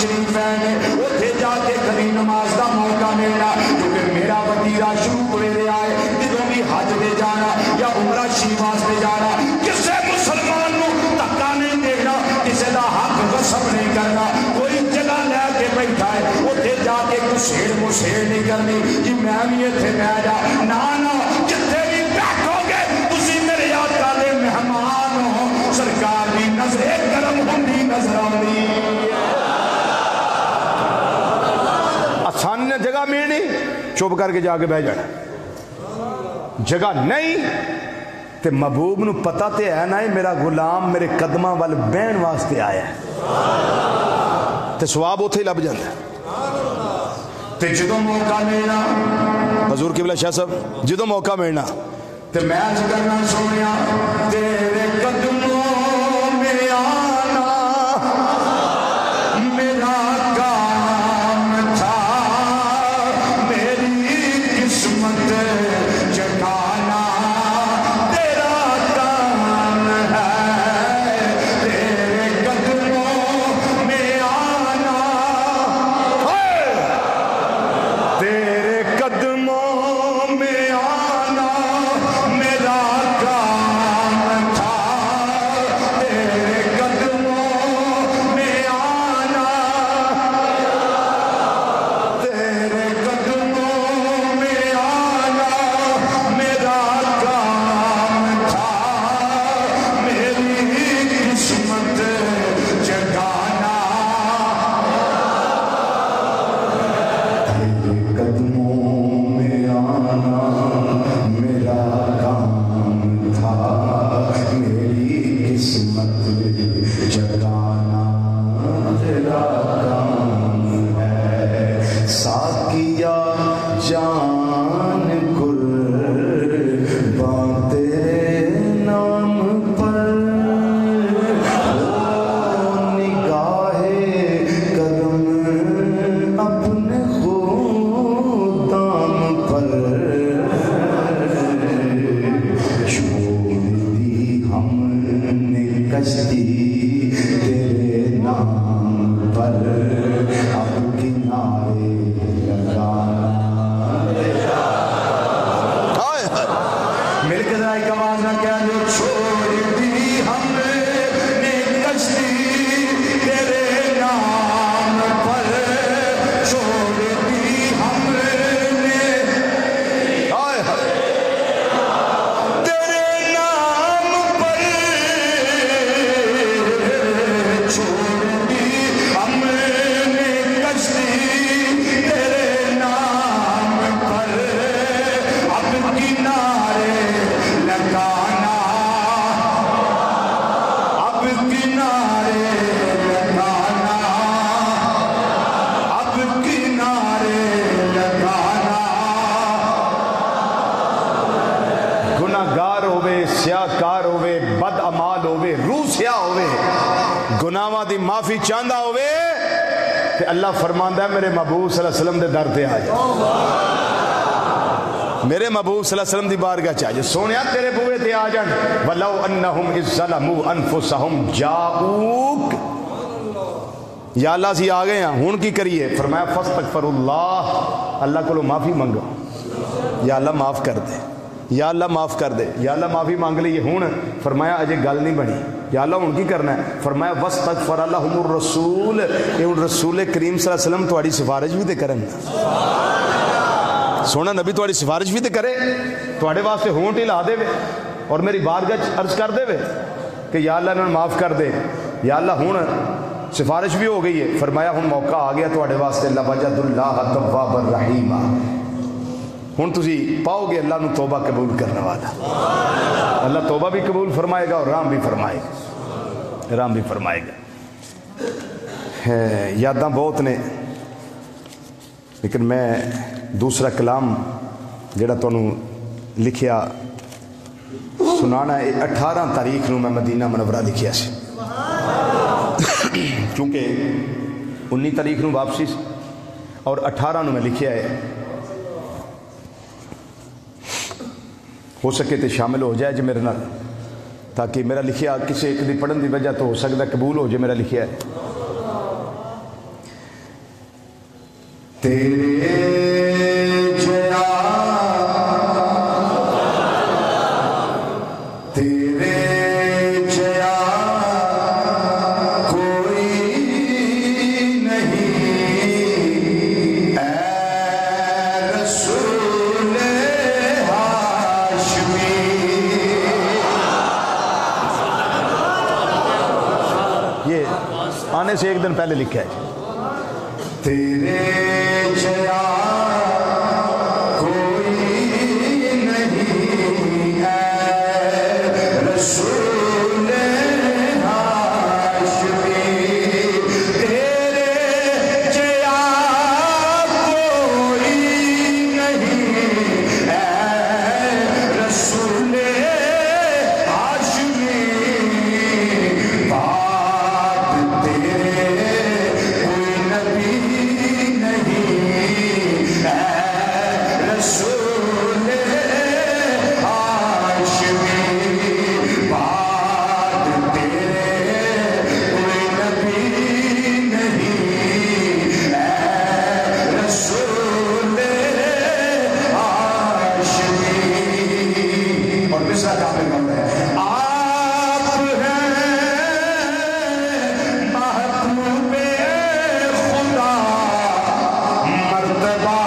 شریف ہے اتنے جا کے کبھی نماز کا موقع ملنا کیونکہ میرا وتیرا شروع ہوئے آئے جدوں بھی حج پہ جانا یا عمرہ شریف واسطے جانا کسے مسلمان کو دھکا نہیں دینا کسی کا حق غصب نہیں کرنا کوئی جگہ لے کے بیٹھا ہے اتنے جا کے کسیڑ مسیڑ نہیں کرنی جی میں بھی اتنے بہ جا نہ جتنے بھی بیٹھو گے تسی میرے آقا دے مہمان ہو سرکار دی نظر کرم ہوندی نظر آؤندی آسان نے جگہ ملنی چپ کر کے جا کے بہ جانا جگہ نہیں تے محبوب نو پتہ تے ہے نا میرا غلام میرے قدماں وال بہن واسطے آیا ہے تے ثواب اوتھے ہی لب جاندا ہے تے جدوں موقع ملنا حضور قبلہ شاہ صاحب جدوں موقع ملنا تے میں عرض کرنا سونیا تیرے قدموں میں آنا میرا کام تھا میری قسمت جگانا تیرا کام ہے تیرے قدموں میں آنا تیرے قدموں میں آنا میرا کام تھا تیرے قدموں میں آنا تیرے قدموں میں آنا میرا کام تھا میری قسمت جگانا تیرے قدموں میں آنا میرا کام تھا میری قسمت جگانا تیرا کام ہے ساقیا جان قرباں تیرے نام پر نگاہ قدم اپنے خود دام پر چھوڑ دی ہم نے کشتی تیرے نام پر اب کنارے لگانا مل کے ذرا ایک آواز نہ کیا جو چھوڑ دی ہم نے کشتی تیرے نام پر چھوڑ دی ہم نے تیرے نام پر چھوڑ دی ہم نے کشتی تیرے نام پر اب کنارے لگانا اب کنارے لگانا اب کنارے لگانا گناہگار ہوئے سیاہ کار ہوئے بد امال ہوئے روح سیاہ ہوئے گناہاں دی معافی چاہندا ہوئے تے اللہ فرماندا ہے میرے محبوب صلی اللہ علیہ وسلم دے در تے آ جا میرے محبوب صلی اللہ علیہ وسلم دی بارگاہ چ آ جا سونیا تیرے بوئے تے آ جان ولو انہم اذ ظلموا انفسہم جاؤک یا اللہ سی آ گئے ہیں ہن کی کریے فرمایا فاستغفر اللہ کو معافی منگو یا اللہ معاف کر دے یا اللہ معاف کر دے یا اللہ معافی مانگ لیے ہوں فرمایا اجے گل نہیں بنی یا اللہ ہوں کی کرنا ہے فرمایا واستغفر لهم الرسول یہ ہوں رسول کریم صلی اللہ علیہ وسلم تہاڈی سفارش بھی تے کرن سونا نبی تہاڈی سفارش بھی تے کرے تہاڈے واسطے ہونٹ ہلا دے اور میری بارگاہ عرض کر دے کہ یا اللہ انہوں نے معاف کر دے یا اللہ ہوں سفارش بھی ہو گئی ہے فرمایا ہوں موقع آ گیا تہاڈے واسطے لوجد اللہ تواب الرحیم ہوں تسی پاؤ گے اللہ نو توبہ قبول کرنے والا اللہ توبہ بھی قبول فرمائے گا اور رحم بھی فرمائے گا رحم بھی فرمائے گا یاداں بہت نے لیکن میں دوسرا کلام جڑا تانوں لکھیا سنانا ہے 18 تاریخ نو میں مدینہ منورہ لکھیا سی کیونکہ 19 تاریخ نو واپسی اور 18 نو میں لکھیا ہے ہو سکے تو شامل ہو جائے جی میرے نال تاکہ میرا لکھیا کسی ایک دی پڑھن دی وجہ تو ہو سکتا قبول ہو جائے میرا لکھیا ہے تیرے جیا تیرے جیا کوئی نہیں اے رسول ہاشمی. یہ آنے سے ایک دن پہلے لکھا ہے. تیرے جیا کوئی نہیں ہے رسول ہاشمی. تیرے جیا کوئی نہیں ہے رسول ہاشمی. بات تیرے کوئی نبی رسول ہاشمی. بات تیرے کوئی نبی نہیں رسول ہاشمی. اور دوسرا کامل بنتا ہے آپ ہیں محبوب خدا مرتبہ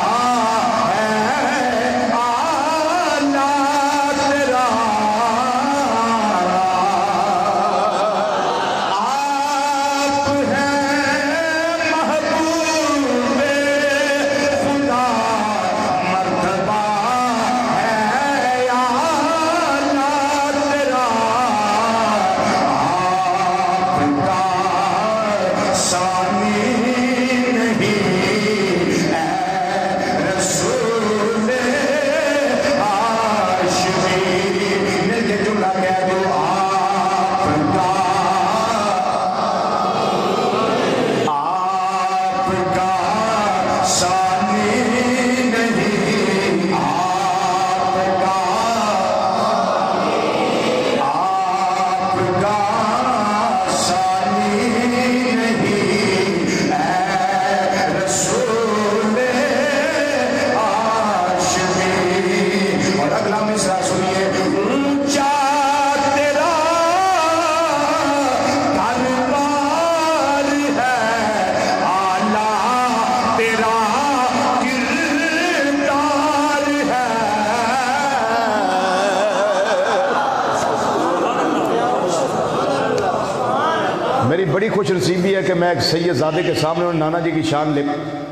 میری بڑی خوش نصیبی ہے کہ میں ایک سید زادے کے سامنے نانا جی کی شان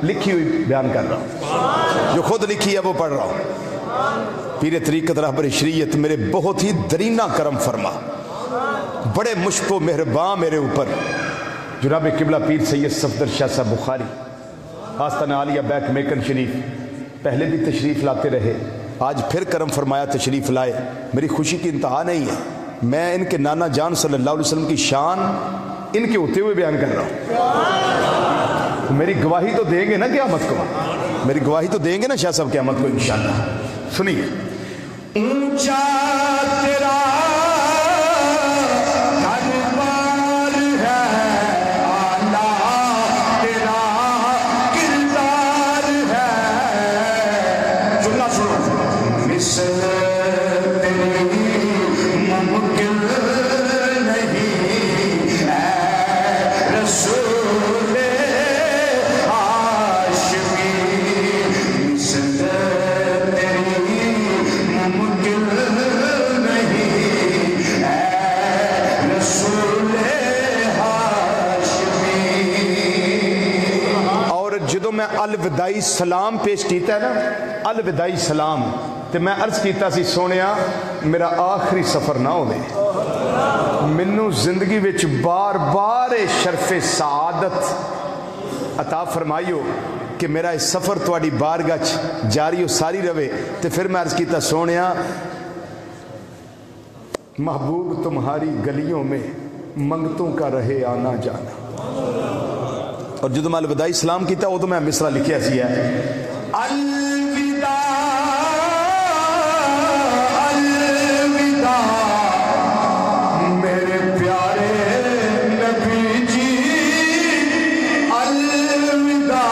لکھی ہوئی بیان کر رہا ہوں. جو خود لکھی ہے وہ پڑھ رہا ہوں. پیر طریقت رہبر شریعت میرے بہت ہی درینہ کرم فرما، بڑے مشک و مہرباں میرے اوپر جناب قبلہ پیر سید صفدر شاہ صاحب بخاری آستانہ عالیہ بیک میکن شریف پہلے بھی تشریف لاتے رہے، آج پھر کرم فرمایا تشریف لائے. میری خوشی کی انتہا نہیں ہے. میں ان کے نانا جان صلی اللہ علیہ وسلم کی شان ان کے ہوتے ہوئے بیان کر رہا ہوں. میری گواہی تو دیں گے نا قیامت کو، میری گواہی تو دیں گے نا شاہ صاحب قیامت کو انشاءاللہ. سنیے اونچا تیرا دربار ہے، اعلیٰ تیرا کردار ہے. جملہ سنو، مثل تیری ممکن نہیں اے رسول ہاشمی. مثل میں الوداعی سلام پیش کیتا ہے نا، الوداعی سلام، تو میں عرض کیتا سی سونیا میرا آخری سفر نہ ہوئے، منو زندگی وچ بار بار شرف سعادت عطا فرمائیو کہ میرا اس سفر تواڈی بارگاہ جاری و ساری رہے. تو پھر میں عرض کیتا سونیا محبوب تمہاری گلیوں میں منگتوں کا رہے آنا جانا. اور جدو میں الوداعی سلام کیتا وہ تو میں مصرع لکھیا سی ہے الوداع الوداع میرے پیارے نبی جی، الوداع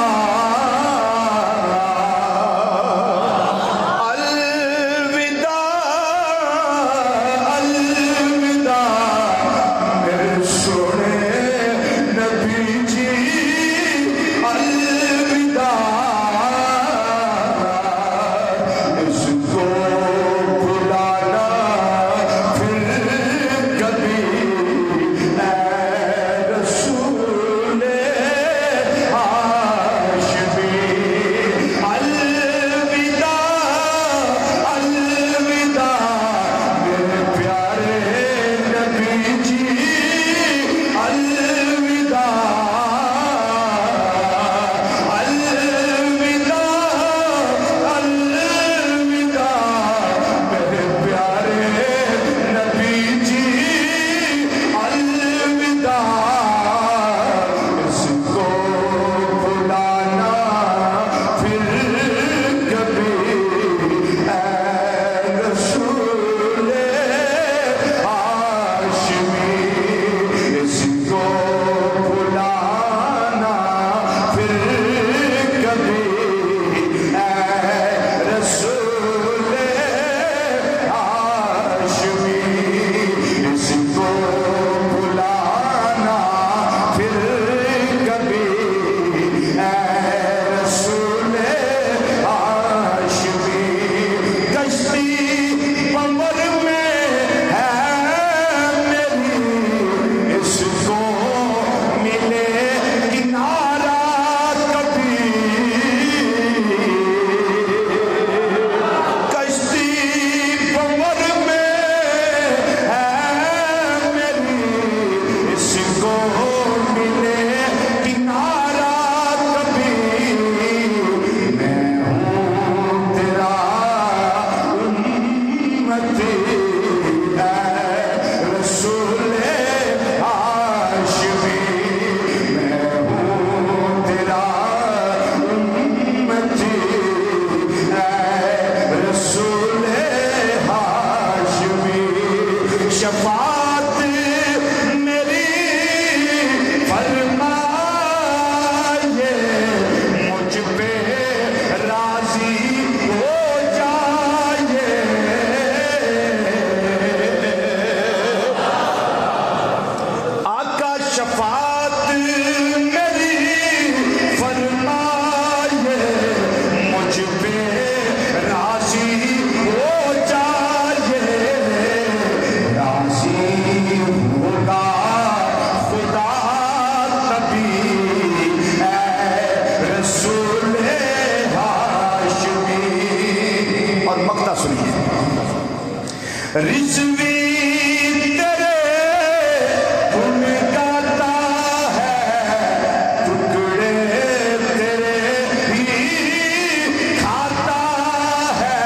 سنیے. رضوی تیرے خون گاتا ہے, ٹکڑے تیرے ہی کھاتا ہے.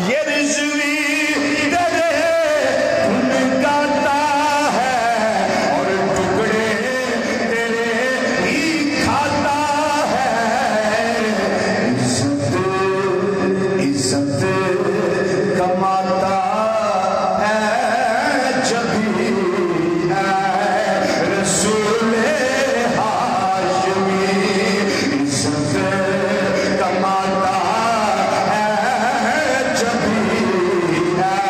یہ رضوی تیرے خون گاتا ہے اور ٹکڑے تیرے ہی کھاتا ہے. عزت کماتا ہے جبھی ہے رسول ہاشمی. عزت کماتا ہے جبھی ہے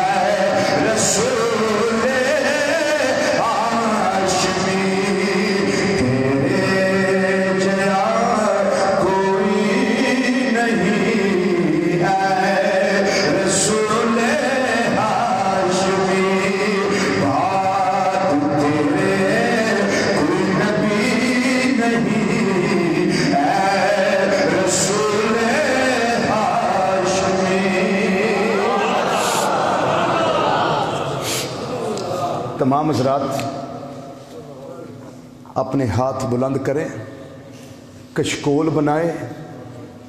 رسول ہاشمی. تیرے جیا کوئی نہیں ہے رسول ہاشمی. بات تیرے کوئی نبی نہیں ہے رسول ہاشمی. تمام حضرات اپنے ہاتھ بلند کریں, کشکول بنائے,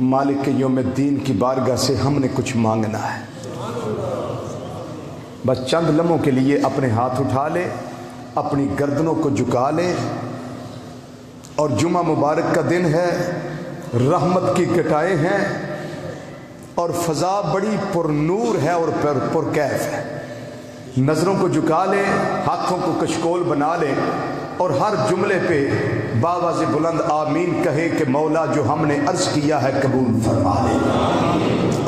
مالک یوم الدین کی بارگاہ سے ہم نے کچھ مانگنا ہے. بس چند لمحوں کے لیے اپنے ہاتھ اٹھا لے, اپنی گردنوں کو جھکا لے, اور جمعہ مبارک کا دن ہے, رحمت کی کٹائیں ہیں اور فضا بڑی پر نور ہے اور پر کیف ہے. نظروں کو جھکا لے, ہاتھوں کو کشکول بنا لے اور ہر جملے پہ بآواز بلند آمین کہے کہ مولا جو ہم نے عرض کیا ہے قبول فرما لے.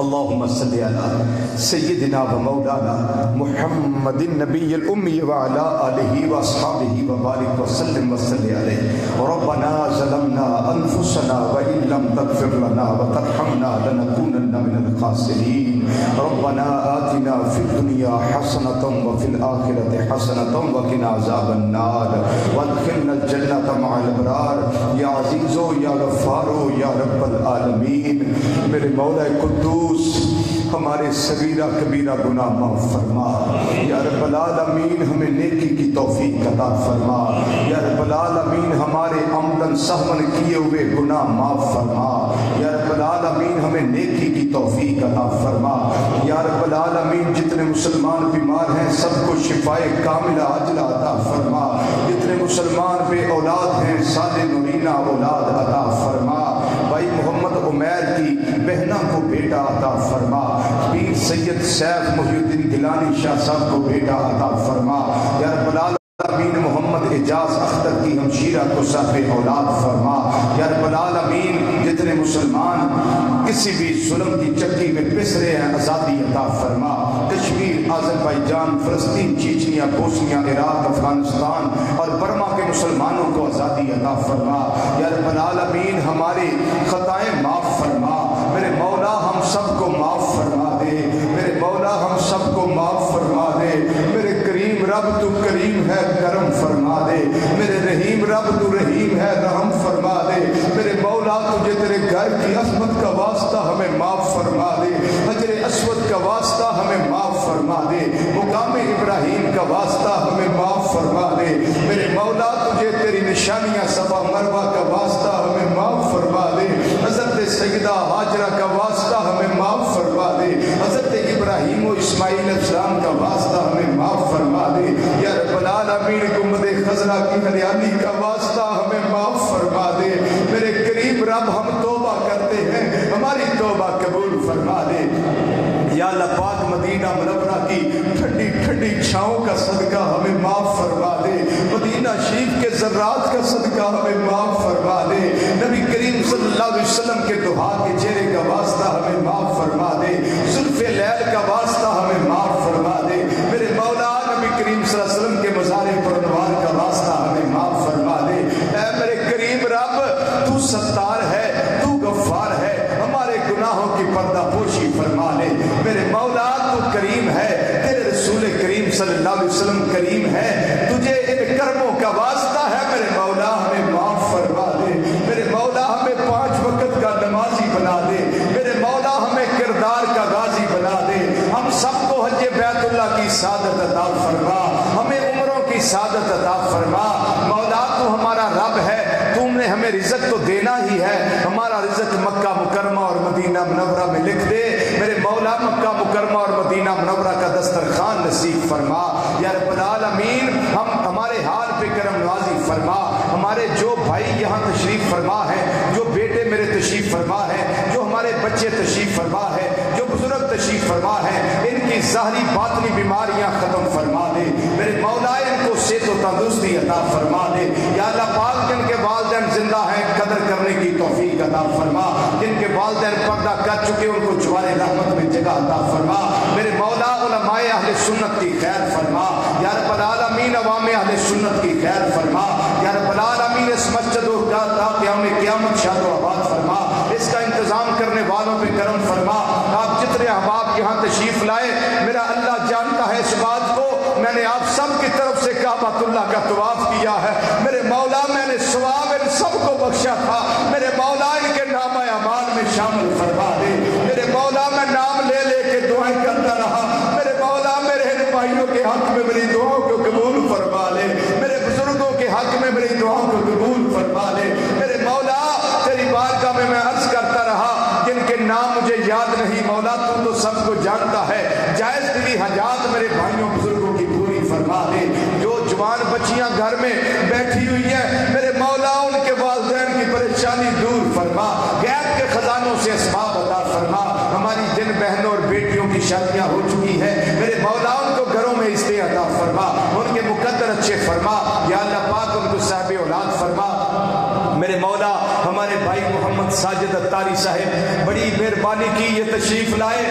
اللہم صلی علی سیدنا و مولانا محمد النبی الامی وعلا آلہ واصحابہ وبارک وسلم وصلی علیہ. ربنا ظلمنا انفسنا وإن لم تغفر لنا وترحمنا لنکونن من الخاسرین. ربنا آتنا فی الدنیا حسنة وفي الآخرة حسنة وقنا عذاب النار وادخلنا الجنة مع الابرار. یا عزیزو یا غفارو یا رب العالمین, میرے مولا قدوس ہمارے صغیرہ کبیرہ گناہ معاف فرما. یا رب العالمین ہمیں نیکی کی توفیق عطا فرما. یا رب العالمین ہمارے عمدن سہون کیے ہوئے گناہ معاف فرما. یا رب العالمین ہمیں نیکی کی توفیق عطا فرما. یا رب العالمین جتنے مسلمان بیمار ہیں سب کو شفائے کاملہ عاجلہ عطا فرما. جتنے مسلمان بے اولاد ہیں صالح نورینہ اولاد عطا فرما. بھائی محمد عمیر کی بہنہ کو بیٹا عطا فرما. پیر سید سیف محی الدین گیلانی شاہ صاحب کو بیٹا عطا فرما. یا رب العالمین محمد اعجاز اختر کی ہمشیرہ کو صاحب اولاد فرما. یا رب العالمین جتنے مسلمان کسی بھی ظلم کی چکی میں پس رہے ہیں آزادی عطا فرما. کشمیر, آذربائیجان, فلسطین, چیچنیا, بوسنیا, عراق, افغانستان اور برما کے مسلمانوں کو آزادی عطا فرما. یا رب العالمین ہماری خطائیں معاف فرما. میرے مولا ہم سب کو معاف فرما دے. میرے مولا ہم سب کو معاف فرما دے. میرے کریم رب تو کریم ہے کرم فرما دے. میرے رحیم رب تو رحیم ہے رحم فرما دے. میرے مولا تجھے تیرے گھر کی عظمت کا واسطہ ہمیں معاف فرما دے. حجر اسود کا واسطہ ہمیں معاف فرما دے. مقام ابراہیم کا واسطہ ہمیں معاف فرما دے. میرے مولا تجھے تیری نشانیاں صفا مروہ کا واسطہ ہمیں معاف فرما دے. حضرت سیدہ ہاجرہ کا واسطہ ہمیں معاف فرما دے. حضرت ابراہیم و اسماعیل علیہ السلام کا واسطہ ہمیں معاف فرما دے. یا رب العالمین گنبد خضرا کی ہریالی کا واسطہ ہمیں معاف فرما دے. میرے قریب رب ہم توبہ کرتے ہیں, ہماری توبہ قبول فرما دے. یا اللہ پاک مدینہ منورہ کی ٹھنڈی ٹھنڈی چھاؤں کا صدقہ ہمیں معاف فرما دے. مدینہ شریف کے ذرات کا صدقہ ہمیں معاف فرما دے. نبی کریم صلی اللہ علیہ وسلم کے دعا کے چہرے کا واسطہ ہمیں معاف فرما دے. زلف لیل کا واسطہ ہمیں معاف فرما دے. میرے مولا نبی کریم صلی اللہ علیہ وسلم کے مزار پر انوار کا واسطہ ہمیں معاف فرما دے. اے میرے کریم رب تو ستار ہے, تو غفار ہے, ہمارے گناہوں کی پردہ پوشی فرما لے. میرے مولا تو کریم ہے, تیرے رسول کریم صلی اللہ علیہ وسلم کریم ہے, تجھے ان کرموں کا واسطہ ہے. میرے مولا ہمیں معاف فرما دے. میرے مولا ہمیں 5 وقت کا نمازی بنا دے. میرے فرما یا رب العالمین، ہم ہمارے حال پہ کرم نوازی فرما. ہمارے جو بھائی یہاں تشریف فرما ہے، جو بیٹے میرے تشریف فرما ہے، جو ہمارے بچے تشریف فرما ہے، جو بزرگ تشریف فرما ہے، ان کی ظاہری باطنی بیماریاں ختم فرما دے میرے مولا. ان کو صحت و تندرستی عطا فرما دے یا اللہ پاک. جن کے والدین زندہ ہیں قدر کرنے کی توفیق عطا فرما. جن کے والدین پردہ کر چکے ان کو جوار رحمت میں جگہ عطا فرما میرے مولا. علماء اہل سنت کی خیر فرما یا رب العالمین. عوام اہل سنت کی خیر فرما یا رب العالمین. اس مسجد و قیامت شاد و آباد فرما. اس کا انتظام کرنے والوں پہ کرم فرما. آپ جتنے احباب یہاں تشریف لائے میرا اللہ جانتا ہے اس بات کو. میں نے آپ سب کی طرف سے کعبۃ اللہ کا طواف کیا ہے میرے مولا. میں نے ثواب ان سب کو بخشا تھا میرے مولا. ان کے نام اعمال میں شامل فرما دے میرے مولا. میں نام لے لے کے دعائیں کرتا رہا میرے مولا. میرے ان بھائیوں کے حق میں میری دعاؤں کو قبول فرما لے. میرے بزرگوں کے حق میں میری دعاؤں کو قبول فرما لے میرے مولا. تیری بارگاہ میں عرض کرتا رہا جن کے نام مجھے یاد نہیں مولا تو سب کو جانتا ہے. جائز دلی حاجات میرے بھائیوں بزرگوں کی پوری فرما دے. جو جوان بچیاں گھر میں بیٹھی ہوئی ہیں میرے مولا ان کے والدین کی پریشانی دور فرما. غیب کے خزانوں سے اسباب عطا فرما. ہماری جن بہنوں اور بیٹیوں کی شادیاں ہو چکی ہیں میرے مولا ان کو گھروں میں عزت عطا فرما. ان کے مقدر اچھے فرما یا اللہ پاک. ان کو صاحب اولاد فرما میرے مولا. ہمارے بھائی محمد ساجد اتاری صاحب بڑی مہربانی کی یہ تشریف لائے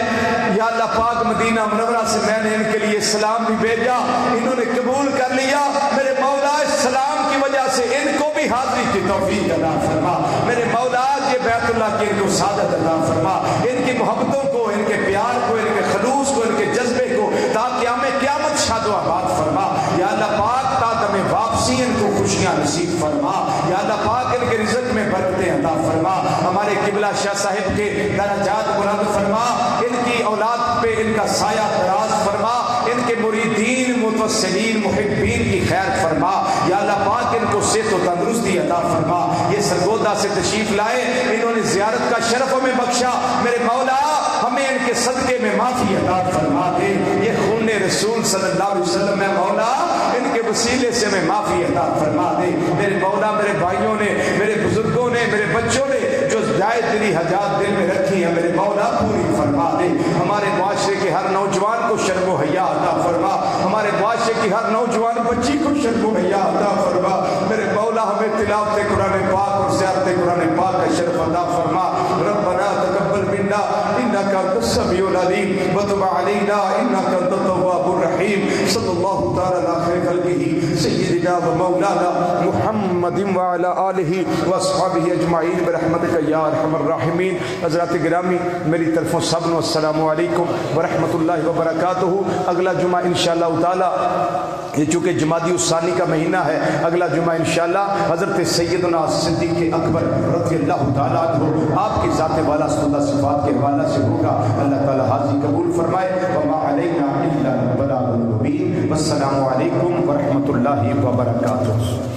یا اللہ پاک. مدینہ منورہ سے میں نے ان کے لیے سلام بھی بھیجا انہوں نے قبول کر لیا میرے مولا. اس سلام کی وجہ سے ان کو بھی حاضری کی توفیق عطا فرما میرے مولا. یہ بیت اللہ کی ان کو سعادت عطا فرما. ان کی محبتوں کو ان کے پیار کو ان کے خلوص کو ان کے جذبے کو تا قیامت شاد و آباد فرما یا اللہ پاک. تا دم واپسی ان کو خوشیاں نصیب فرما یا اللہ پاک. ان کے رزق میں برکتیں عطا فرما. ہمارے قبلہ شاہ صاحب کے درجات بلند فرما. ان کی اولاد پہ ان کا سایہ دراز فرما. ان کے مریدین متوسلین محبین کی خیر فرما یا اللہ پاک. ان کو صحت و تندرستی عطا فرما. یہ سرگودا سے تشریف لائے انہوں نے زیارت کا شرف ہمیں بخشا میرے مولا. ہمیں ان کے صدقے میں معافی عطا فرما دے. یہ خون رسول صلی اللہ علیہ وسلم میں مولا ان کے وسیلے سے ہمیں معافی عطا فرما دے میرے مولا. میرے بھائیوں نے میرے بزرگوں نے میرے بچوں نے جو جائز دلی حاجات دل میں رکھی ہیں میرے مولا پوری فرما دے. ہمارے معاشرے کے ہر نوجوان کو شرم و حیا عطا فرما. ہمارے معاشرے کی ہر نوجوان بچی کو شرم و حیا عطا فرما میرے مولا. ہمیں تلاوت قرآن پاک اور زیارت قرآن پاک کا شرف عطا فرما. ربنا تقبل منا انك انت السميع العليم وتب علينا انك انت التواب الرحيم. صلی اللہ تعالی علی خیر خلقہ سیدنا و مولانا محمد وعلى آلہ واصحابہ اجمعین برحمتک یا ارحم الراحمین. حضرات گرامی میری طرفوں سب کو السلام علیکم ورحمۃ اللہ وبرکاتہ. اگلا جمعہ انشاءاللہ تعالی یہ چونکہ جمادی الثانی کا مہینہ ہے اگلا جمعہ انشاءاللہ حضرت سیدنا صدیق اکبر رضی اللہ تعالیٰ عنہ آپ کی ذات والا صفات کے حوالہ سے ہوگا. اللہ تعالیٰ حاضری قبول فرمائے. وما علینا الا البلاغ المبین. والسلام علیکم ورحمۃ اللہ وبرکاتہ.